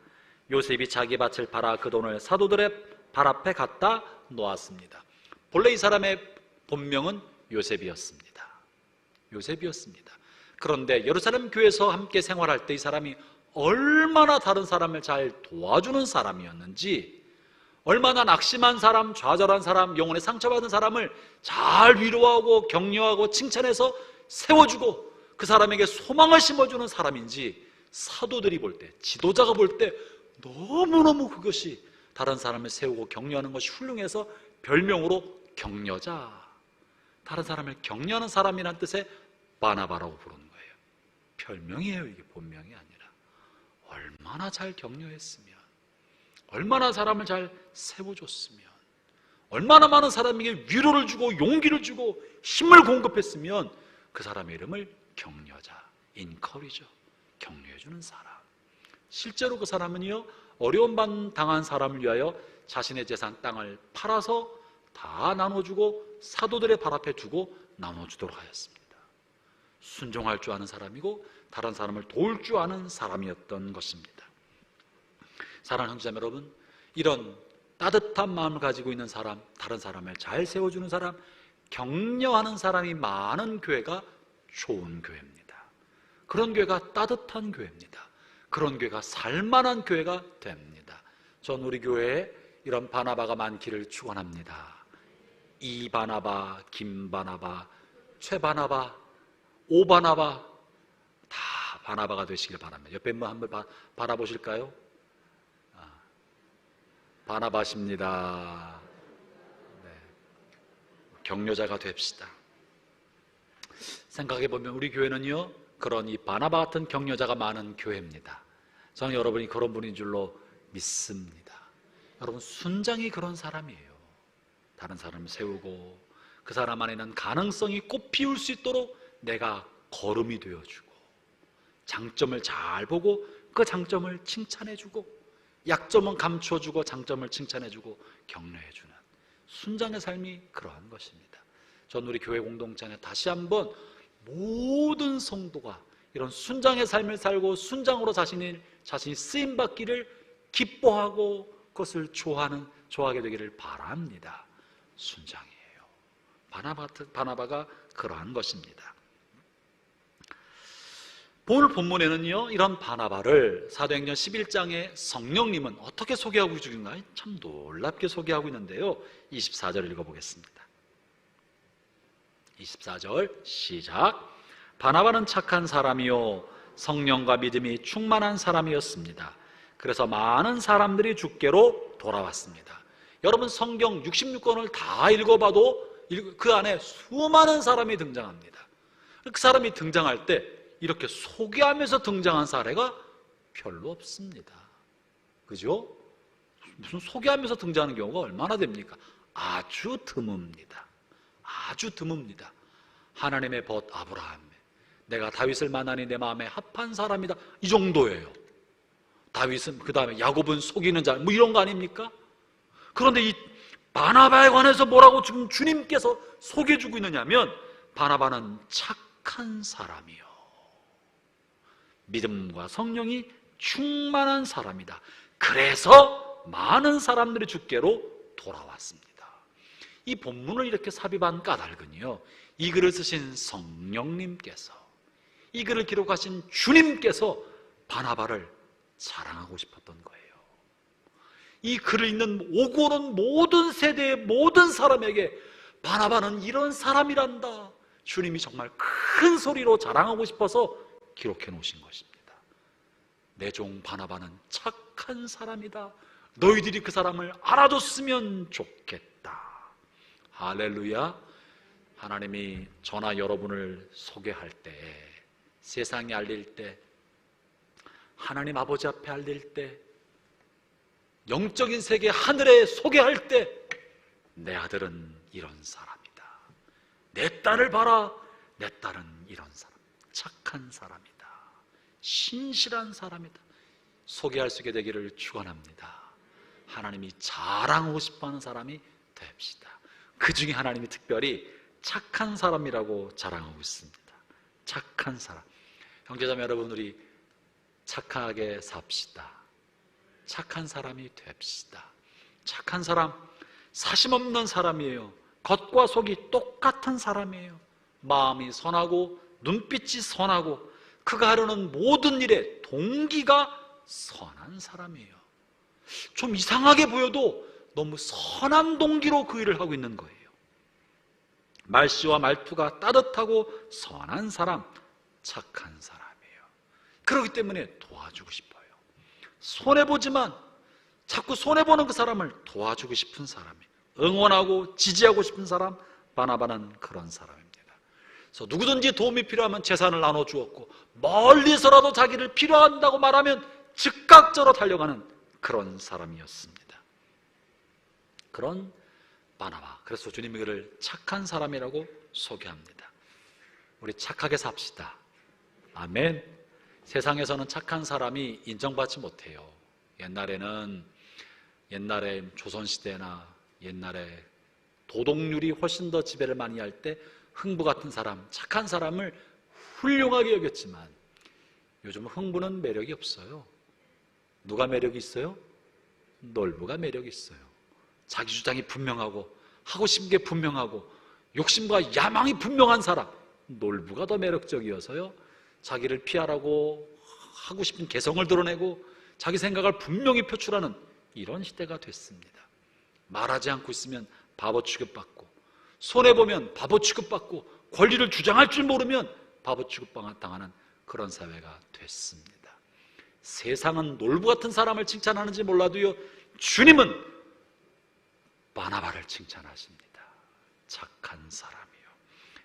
요셉이 자기 밭을 팔아 그 돈을 사도들의 발 앞에 갖다 놓았습니다. 본래 이 사람의 본명은 요셉이었습니다. 그런데 예루살렘 교회에서 함께 생활할 때 이 사람이 얼마나 다른 사람을 잘 도와주는 사람이었는지, 얼마나 낙심한 사람, 좌절한 사람, 영혼에 상처받은 사람을 잘 위로하고 격려하고 칭찬해서 세워주고 그 사람에게 소망을 심어주는 사람인지 사도들이 볼 때, 지도자가 볼 때 너무너무 그것이 다른 사람을 세우고 격려하는 것이 훌륭해서 별명으로 격려자, 다른 사람을 격려하는 사람이라는 뜻의 바나바라고 부르는 거예요. 별명이에요. 이게 본명이 아니라. 얼마나 잘 격려했으면, 얼마나 사람을 잘 세워줬으면, 얼마나 많은 사람에게 위로를 주고 용기를 주고 힘을 공급했으면 그 사람의 이름을 격려자, 인커리저, 격려해주는 사람. 실제로 그 사람은요, 어려움 당한 사람을 위하여 자신의 재산 땅을 팔아서 다 나눠주고 사도들의 발 앞에 두고 나눠주도록 하였습니다. 순종할 줄 아는 사람이고 다른 사람을 도울 줄 아는 사람이었던 것입니다. 사랑하는 형제자매 여러분, 이런 따뜻한 마음을 가지고 있는 사람, 다른 사람을 잘 세워주는 사람, 격려하는 사람이 많은 교회가 좋은 교회입니다. 그런 교회가 따뜻한 교회입니다. 그런 교회가 살만한 교회가 됩니다. 전 우리 교회에 이런 바나바가 많기를 축원합니다. 이바나바, 김바나바, 최바나바, 오바나바, 다 바나바가 되시길 바랍니다. 옆에 분 한번 바라보실까요? 바나바십니다. 네. 격려자가 됩시다. 생각해보면 우리 교회는요, 그런 이 바나바 같은 격려자가 많은 교회입니다. 저는 여러분이 그런 분인 줄로 믿습니다. 여러분, 순장이 그런 사람이에요. 다른 사람을 세우고 그 사람 안에는 가능성이 꽃 피울 수 있도록 내가 걸음이 되어주고, 장점을 잘 보고 그 장점을 칭찬해주고, 약점은 감춰주고 장점을 칭찬해주고 격려해주는 순장의 삶이 그러한 것입니다. 전 우리 교회 공동체에 다시 한번 모든 성도가 이런 순장의 삶을 살고 순장으로 자신이 쓰임받기를 기뻐하고 그것을 좋아하게 되기를 바랍니다. 순장이에요. 바나바가 그러한 것입니다. 오늘 본문에는요, 이런 바나바를 사도행전 11장에 성령님은 어떻게 소개하고 있는가? 참 놀랍게 소개하고 있는데요. 24절 읽어보겠습니다. 24절 시작. 바나바는 착한 사람이요 성령과 믿음이 충만한 사람이었습니다. 그래서 많은 사람들이 주께로 돌아왔습니다. 여러분, 성경 66권을 다 읽어봐도 그 안에 수많은 사람이 등장합니다. 그 사람이 등장할 때 이렇게 소개하면서 등장한 사례가 별로 없습니다. 그죠? 무슨 소개하면서 등장하는 경우가 얼마나 됩니까? 아주 드뭅니다. 아주 드뭅니다. 하나님의 벗 아브라함, 내가 다윗을 만나니 내 마음에 합한 사람이다, 이 정도예요. 다윗은, 그 다음에 야곱은 속이는 자, 뭐 이런 거 아닙니까? 그런데 이 바나바에 관해서 뭐라고 지금 주님께서 소개해주고 있느냐면, 바나바는 착한 사람이요 믿음과 성령이 충만한 사람이다. 그래서 많은 사람들이 주께로 돌아왔습니다. 이 본문을 이렇게 삽입한 까닭은요, 이 글을 쓰신 성령님께서, 이 글을 기록하신 주님께서 바나바를 자랑하고 싶었던 거예요. 이 글을 읽는 오고 오는 모든 세대의 모든 사람에게 바나바는 이런 사람이란다, 주님이 정말 큰 소리로 자랑하고 싶어서 기록해 놓으신 것입니다. 내 종 바나바는 착한 사람이다. 너희들이 그 사람을 알아줬으면 좋겠다. 할렐루야. 하나님이 저나 여러분을 소개할 때, 세상에 알릴 때, 하나님 아버지 앞에 알릴 때, 영적인 세계 하늘에 소개할 때, 내 아들은 이런 사람이다, 내 딸을 봐라, 내 딸은 이런 사람, 착한 사람이다, 신실한 사람이다, 소개할 수 있게 되기를 축원합니다. 하나님이 자랑하고 싶어하는 사람이 됩시다. 그 중에 하나님이 특별히 착한 사람이라고 자랑하고 있습니다. 착한 사람. 형제자매 여러분, 우리 착하게 삽시다. 착한 사람이 됩시다. 착한 사람, 사심없는 사람이에요. 겉과 속이 똑같은 사람이에요. 마음이 선하고 눈빛이 선하고 그가 하려는 모든 일에 동기가 선한 사람이에요. 좀 이상하게 보여도 너무 선한 동기로 그 일을 하고 있는 거예요. 말씨와 말투가 따뜻하고 선한 사람, 착한 사람이에요. 그렇기 때문에 도와주고 싶어요. 손해보지만 자꾸 손해보는 그 사람을 도와주고 싶은 사람이에요. 응원하고 지지하고 싶은 사람, 바나바는 그런 사람입니다. 그래서 누구든지 도움이 필요하면 재산을 나눠주었고 멀리서라도 자기를 필요한다고 말하면 즉각적으로 달려가는 그런 사람이었습니다. 그런 바나바. 그래서 주님이 그를 착한 사람이라고 소개합니다. 우리 착하게 삽시다. 아멘. 세상에서는 착한 사람이 인정받지 못해요. 옛날에 조선시대나 옛날에 도덕률이 훨씬 더 지배를 많이 할 때 흥부 같은 사람, 착한 사람을 훌륭하게 여겼지만 요즘은 흥부는 매력이 없어요. 누가 매력이 있어요? 놀부가 매력이 있어요. 자기 주장이 분명하고 하고 싶은 게 분명하고 욕심과 야망이 분명한 사람, 놀부가 더 매력적이어서요, 자기를 피하라고 하고 싶은 개성을 드러내고 자기 생각을 분명히 표출하는 이런 시대가 됐습니다. 말하지 않고 있으면 바보 취급받고, 손해보면 바보 취급받고, 권리를 주장할 줄 모르면 바보 취급당하는 그런 사회가 됐습니다. 세상은 놀부 같은 사람을 칭찬하는지 몰라도요, 주님은 바나바를 칭찬하십니다. 착한 사람이요.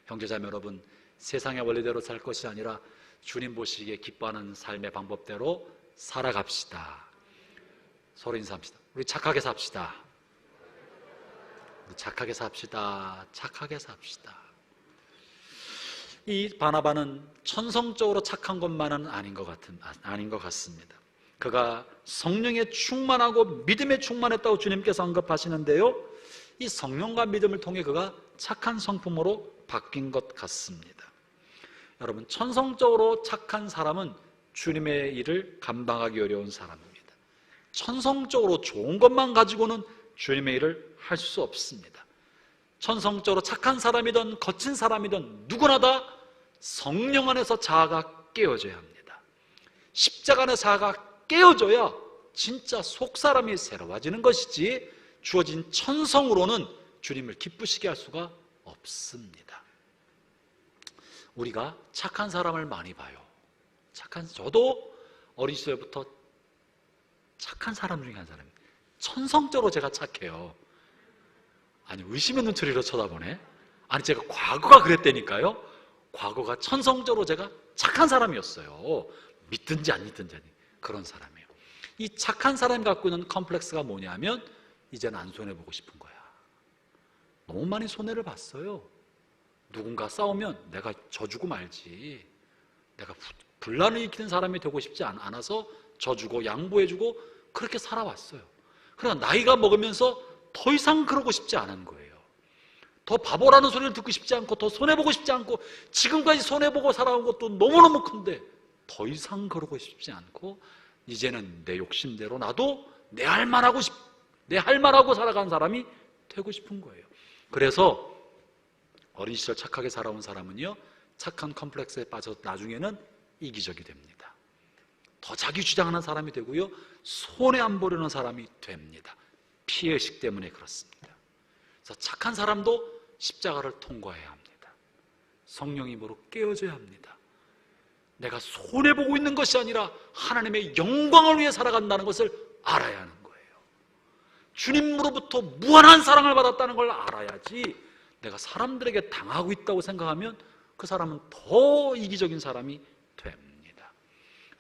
형제자매 여러분, 세상의 원리대로 살 것이 아니라 주님 보시기에 기뻐하는 삶의 방법대로 살아갑시다. 서로 인사합시다. 우리 착하게 삽시다. 우리 착하게 삽시다. 착하게 삽시다. 이 바나바는 천성적으로 착한 것만은 아닌 것 같습니다. 그가 성령에 충만하고 믿음에 충만했다고 주님께서 언급하시는데요, 이 성령과 믿음을 통해 그가 착한 성품으로 바뀐 것 같습니다. 여러분, 천성적으로 착한 사람은 주님의 일을 감당하기 어려운 사람입니다. 천성적으로 좋은 것만 가지고는 주님의 일을 할 수 없습니다. 천성적으로 착한 사람이든 거친 사람이든 누구나 다 성령 안에서 자아가 깨어져야 합니다. 십자가 안에 자아가 깨어져야 진짜 속사람이 새로워지는 것이지, 주어진 천성으로는 주님을 기쁘시게 할 수가 없습니다. 우리가 착한 사람을 많이 봐요. 저도 어린 시절부터 착한 사람 중에 한 사람이에요. 천성적으로 제가 착해요. 아니, 의심의 눈초리로 쳐다보네. 아니, 제가 과거가 그랬다니까요. 과거가 천성적으로 제가 착한 사람이었어요. 믿든지 안 믿든지 그런 사람이에요. 이 착한 사람이 갖고 있는 컴플렉스가 뭐냐면, 이제는 안 손해보고 싶은 거야. 너무 많이 손해를 봤어요. 누군가 싸우면 내가 져주고 말지, 내가 분란을 일으키는 사람이 되고 싶지 않아서 져주고 양보해주고 그렇게 살아왔어요. 그러나 나이가 먹으면서 더 이상 그러고 싶지 않은 거예요. 더 바보라는 소리를 듣고 싶지 않고, 더 손해보고 싶지 않고, 지금까지 손해보고 살아온 것도 너무너무 큰데 더 이상 그러고 싶지 않고, 이제는 내 욕심대로 나도 내 할 말하고 살아간 사람이 되고 싶은 거예요. 그래서 어린 시절 착하게 살아온 사람은요, 착한 컴플렉스에 빠져서 나중에는 이기적이 됩니다. 더 자기 주장하는 사람이 되고요, 손해 안 보려는 사람이 됩니다. 피해의식 때문에 그렇습니다. 그래서 착한 사람도 십자가를 통과해야 합니다. 성령의 힘으로 깨어져야 합니다. 내가 손해보고 있는 것이 아니라 하나님의 영광을 위해 살아간다는 것을 알아야 하는 거예요. 주님으로부터 무한한 사랑을 받았다는 걸 알아야지, 내가 사람들에게 당하고 있다고 생각하면 그 사람은 더 이기적인 사람이 됩니다.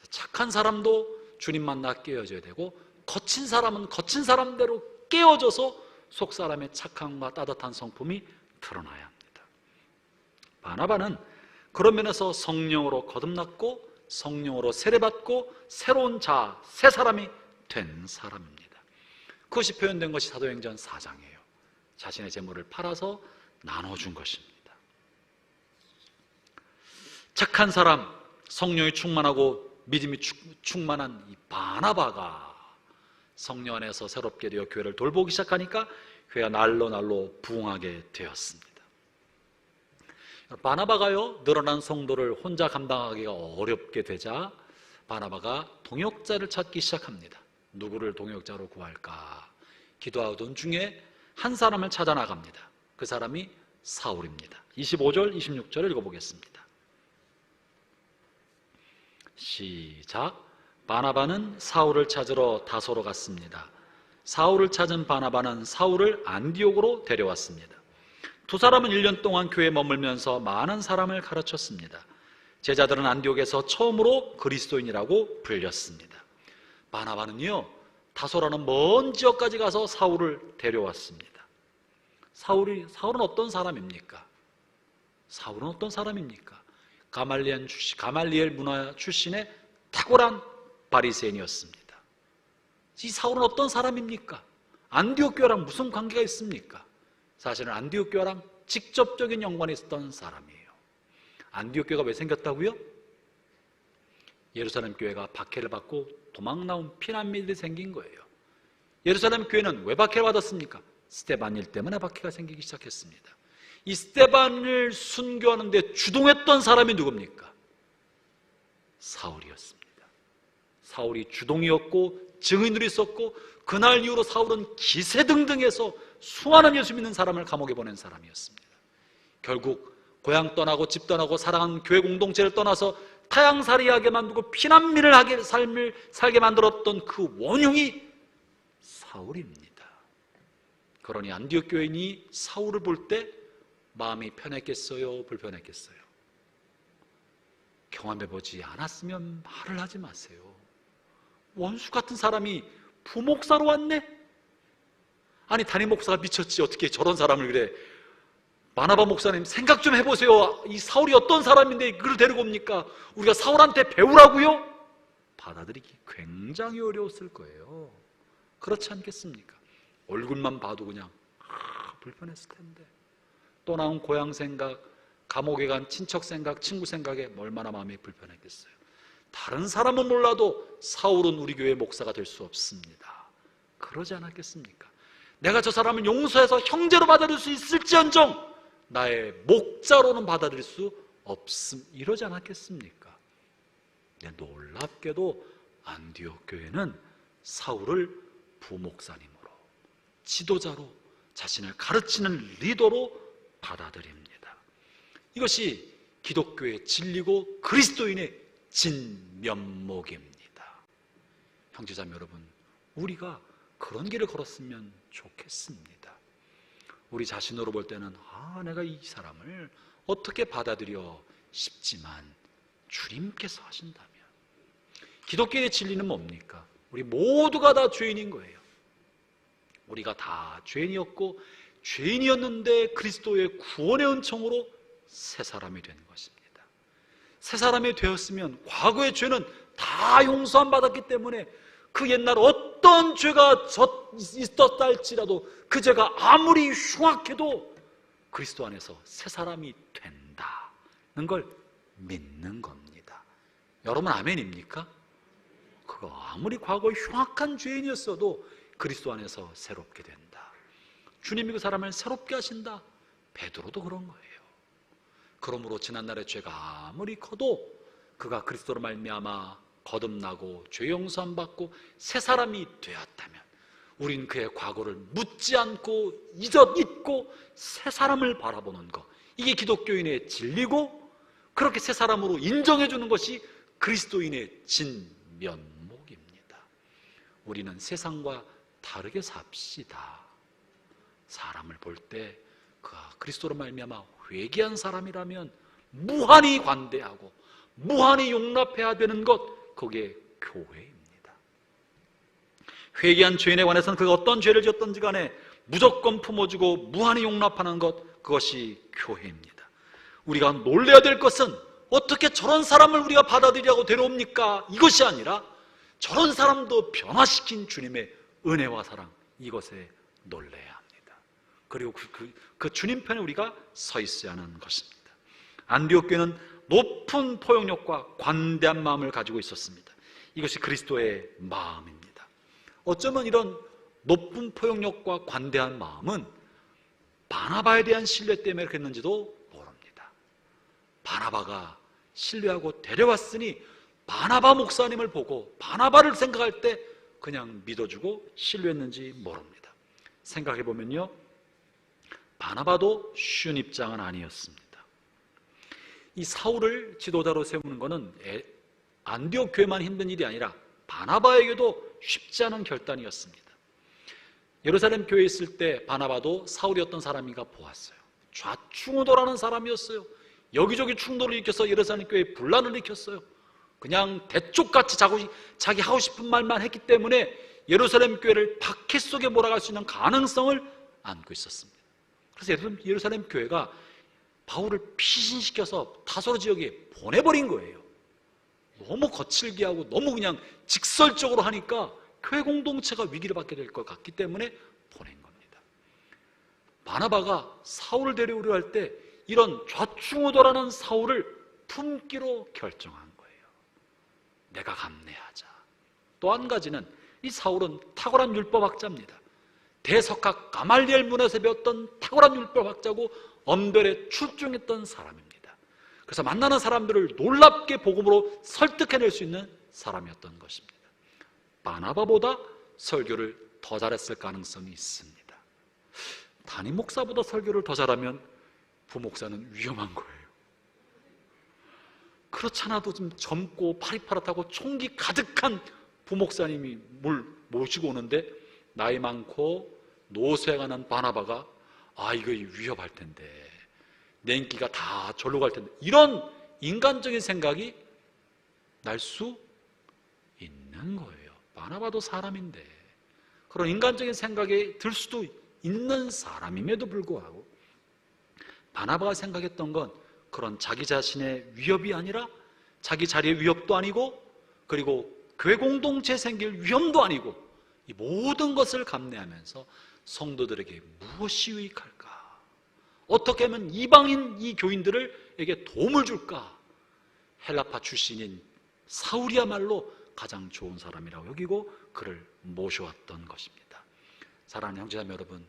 착한 사람도 주님 만나 깨어져야 되고, 거친 사람은 거친 사람대로 깨어져서 속사람의 착함과 따뜻한 성품이 드러나야 합니다. 바나바는 그런 면에서 성령으로 거듭났고 성령으로 세례받고 새로운 자아, 새 사람이 된 사람입니다. 그것이 표현된 것이 사도행전 4장이에요. 자신의 재물을 팔아서 나눠준 것입니다. 착한 사람, 성령이 충만하고 믿음이 충만한 이 바나바가 성령 안에서 새롭게 되어 교회를 돌보기 시작하니까 교회가 날로 부흥하게 되었습니다. 바나바가요, 늘어난 성도를 혼자 감당하기가 어렵게 되자 바나바가 동역자를 찾기 시작합니다. 누구를 동역자로 구할까? 기도하던 중에 한 사람을 찾아 나갑니다. 그 사람이 사울입니다. 25절, 26절 읽어보겠습니다. 시작. 바나바는 사울을 찾으러 다소로 갔습니다. 사울을 찾은 바나바는 사울을 안디옥으로 데려왔습니다. 두 사람은 1년 동안 교회에 머물면서 많은 사람을 가르쳤습니다. 제자들은 안디옥에서 처음으로 그리스도인이라고 불렸습니다. 바나바는요, 다소라는 먼 지역까지 가서 사울을 데려왔습니다. 사울은 어떤 사람입니까? 사울은 어떤 사람입니까? 가말리엘 문화 출신의 탁월한 바리새인이었습니다. 이 사울은 어떤 사람입니까? 안디옥 교회랑 무슨 관계가 있습니까? 사실은 안디옥 교회랑 직접적인 연관이 있었던 사람이에요. 안디옥 교회가 왜 생겼다고요? 예루살렘 교회가 박해를 받고 도망 나온 피난민들이 생긴 거예요. 예루살렘 교회는 왜 박해를 받았습니까? 스데반 일 때문에 박해가 생기기 시작했습니다. 이 스데반을 순교하는 데 주동했던 사람이 누굽니까? 사울이었습니다. 사울이 주동이었고 증인들이 있었고, 그날 이후로 사울은 기세등등해서 수많은 예수 믿는 사람을 감옥에 보낸 사람이었습니다. 결국 고향 떠나고 집 떠나고 사랑하는 교회 공동체를 떠나서 타향살이하게 만들고 피난민을 삶을 살게 만들었던 그 원흉이 사울입니다. 그러니 안디옥 교인이 사울을 볼 때 마음이 편했겠어요? 불편했겠어요? 경험해보지 않았으면 말을 하지 마세요. 원수 같은 사람이 부목사로 왔네? 아니, 담임 목사가 미쳤지, 어떻게 저런 사람을 그래. 바나바 목사님, 생각 좀 해보세요. 이 사울이 어떤 사람인데 그를 데리고 옵니까? 우리가 사울한테 배우라고요? 받아들이기 굉장히 어려웠을 거예요. 그렇지 않겠습니까? 얼굴만 봐도 그냥 불편했을 텐데, 또 나온 고향 생각, 감옥에 간 친척 생각, 친구 생각에 얼마나 마음이 불편했겠어요. 다른 사람은 몰라도 사울은 우리 교회 목사가 될 수 없습니다. 그러지 않았겠습니까? 내가 저 사람을 용서해서 형제로 받아들일 수 있을지언정 나의 목자로는 받아들일 수 없음, 이러지 않았겠습니까? 놀랍게도 안디옥 교회는 사울을 부목사님으로, 지도자로, 자신을 가르치는 리더로 받아들입니다. 이것이 기독교의 진리고 그리스도인의 진면목입니다. 형제자매 여러분, 우리가 그런 길을 걸었으면 좋겠습니다. 우리 자신으로 볼 때는 내가 이 사람을 어떻게 받아들여 싶지만, 주님께서 하신다면, 기독교의 진리는 뭡니까? 우리 모두가 다 죄인인 거예요. 우리가 다 죄인이었고, 죄인이었는데 그리스도의 구원의 은총으로 새 사람이 된 것입니다. 새 사람이 되었으면 과거의 죄는 다 용서함 받았기 때문에 그 옛날 어떤 죄가 있었다 할지라도 그 죄가 아무리 흉악해도 그리스도 안에서 새 사람이 된다는 걸 믿는 겁니다. 여러분 아멘입니까? 그거 아무리 과거에 흉악한 죄인이었어도 그리스도 안에서 새롭게 된다. 주님이 그 사람을 새롭게 하신다. 베드로도 그런 거예요. 그러므로 지난날의 죄가 아무리 커도 그가 그리스도로 말미암아 거듭나고 죄 용서함 받고 새 사람이 되었다면, 우린 그의 과거를 묻지 않고 잊고 새 사람을 바라보는 것, 이게 기독교인의 진리고, 그렇게 새 사람으로 인정해 주는 것이 그리스도인의 진면목입니다. 우리는 세상과 다르게 삽시다. 사람을 볼 때 그가 그리스도로 말미암아 회개한 사람이라면 무한히 관대하고 무한히 용납해야 되는 것, 그게 교회입니다. 회개한 죄인에 관해서는 그가 어떤 죄를 지었던지 간에 무조건 품어주고 무한히 용납하는 것, 그것이 교회입니다. 우리가 놀라야 될 것은 어떻게 저런 사람을 우리가 받아들이라고 데려옵니까? 이것이 아니라 저런 사람도 변화시킨 주님의 은혜와 사랑, 이것에 놀라야 합니다. 그리고 그 주님 편에 우리가 서 있어야 하는 것입니다. 안디옥 교회는 높은 포용력과 관대한 마음을 가지고 있었습니다. 이것이 그리스도의 마음입니다. 어쩌면 이런 높은 포용력과 관대한 마음은 바나바에 대한 신뢰 때문에 그랬는지도 모릅니다. 바나바가 신뢰하고 데려왔으니 바나바 목사님을 보고 바나바를 생각할 때 그냥 믿어주고 신뢰했는지 모릅니다. 생각해보면요, 바나바도 쉬운 입장은 아니었습니다. 이 사울을 지도자로 세우는 것은 안디옥 교회만 힘든 일이 아니라 바나바에게도 쉽지 않은 결단이었습니다. 예루살렘 교회에 있을 때 바나바도 사울이 어떤 사람인가 보았어요. 좌충우돌하는 사람이었어요. 여기저기 충돌을 일으켜서 예루살렘 교회에 분란을 일으켰어요. 그냥 대쪽같이 자기 하고 싶은 말만 했기 때문에 예루살렘 교회를 박해 속에 몰아갈 수 있는 가능성을 안고 있었습니다. 그래서 예루살렘 교회가 바울을 피신시켜서 다소로 지역에 보내버린 거예요. 너무 거칠게 하고 너무 그냥 직설적으로 하니까 교회 공동체가 위기를 받게 될 것 같기 때문에 보낸 겁니다. 바나바가 사울을 데려오려 할 때 이런 좌충우돌하는 사울을 품기로 결정한 거예요. 내가 감내하자. 또 한 가지는 이 사울은 탁월한 율법학자입니다. 대석학 가말리엘 문에서 배웠던 탁월한 율법학자고 엄별에 출중했던 사람입니다. 그래서 만나는 사람들을 놀랍게 복음으로 설득해낼 수 있는 사람이었던 것입니다. 바나바보다 설교를 더 잘했을 가능성이 있습니다. 담임 목사보다 설교를 더 잘하면 부목사는 위험한 거예요. 그렇잖아도 좀 젊고 파릇파릇하고 총기 가득한 부목사님이 뭘 모시고 오는데 나이 많고 노쇠가 난 바나바가 이거 위험할 텐데 내 인기가 다 절로 갈 텐데 이런 인간적인 생각이 날 수 있는 거예요. 바나바도 사람인데 그런 인간적인 생각이 들 수도 있는 사람임에도 불구하고 바나바가 생각했던 건 그런 자기 자신의 위협이 아니라 자기 자리의 위협도 아니고 그리고 교회 공동체에 생길 위험도 아니고 이 모든 것을 감내하면서 성도들에게 무엇이 유익할까? 어떻게 하면 이방인 이 교인들에게 도움을 줄까? 헬라파 출신인 사울이야말로 가장 좋은 사람이라고 여기고 그를 모셔왔던 것입니다. 사랑하는 형제자매 여러분,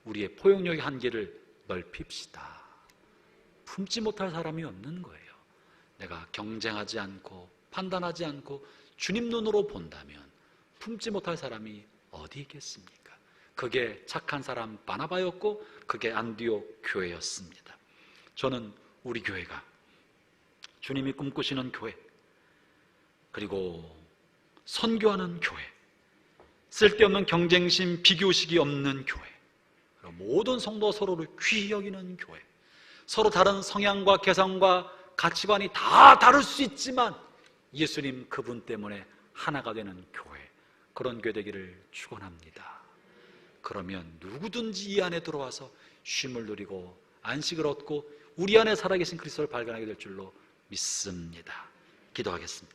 우리의 포용력의 한계를 넓힙시다. 품지 못할 사람이 없는 거예요. 내가 경쟁하지 않고 판단하지 않고 주님 눈으로 본다면 품지 못할 사람이 어디 있겠습니까? 그게 착한 사람 바나바였고 그게 안디옥 교회였습니다. 저는 우리 교회가 주님이 꿈꾸시는 교회, 그리고 선교하는 교회, 쓸데없는 경쟁심, 비교식이 없는 교회, 모든 성도가 서로를 귀히 여기는 교회, 서로 다른 성향과 개성과 가치관이 다 다를 수 있지만 예수님 그분 때문에 하나가 되는 교회, 그런 교회 되기를 축원합니다. 그러면 누구든지 이 안에 들어와서 쉼을 누리고 안식을 얻고 우리 안에 살아계신 그리스도를 발견하게 될 줄로 믿습니다. 기도하겠습니다.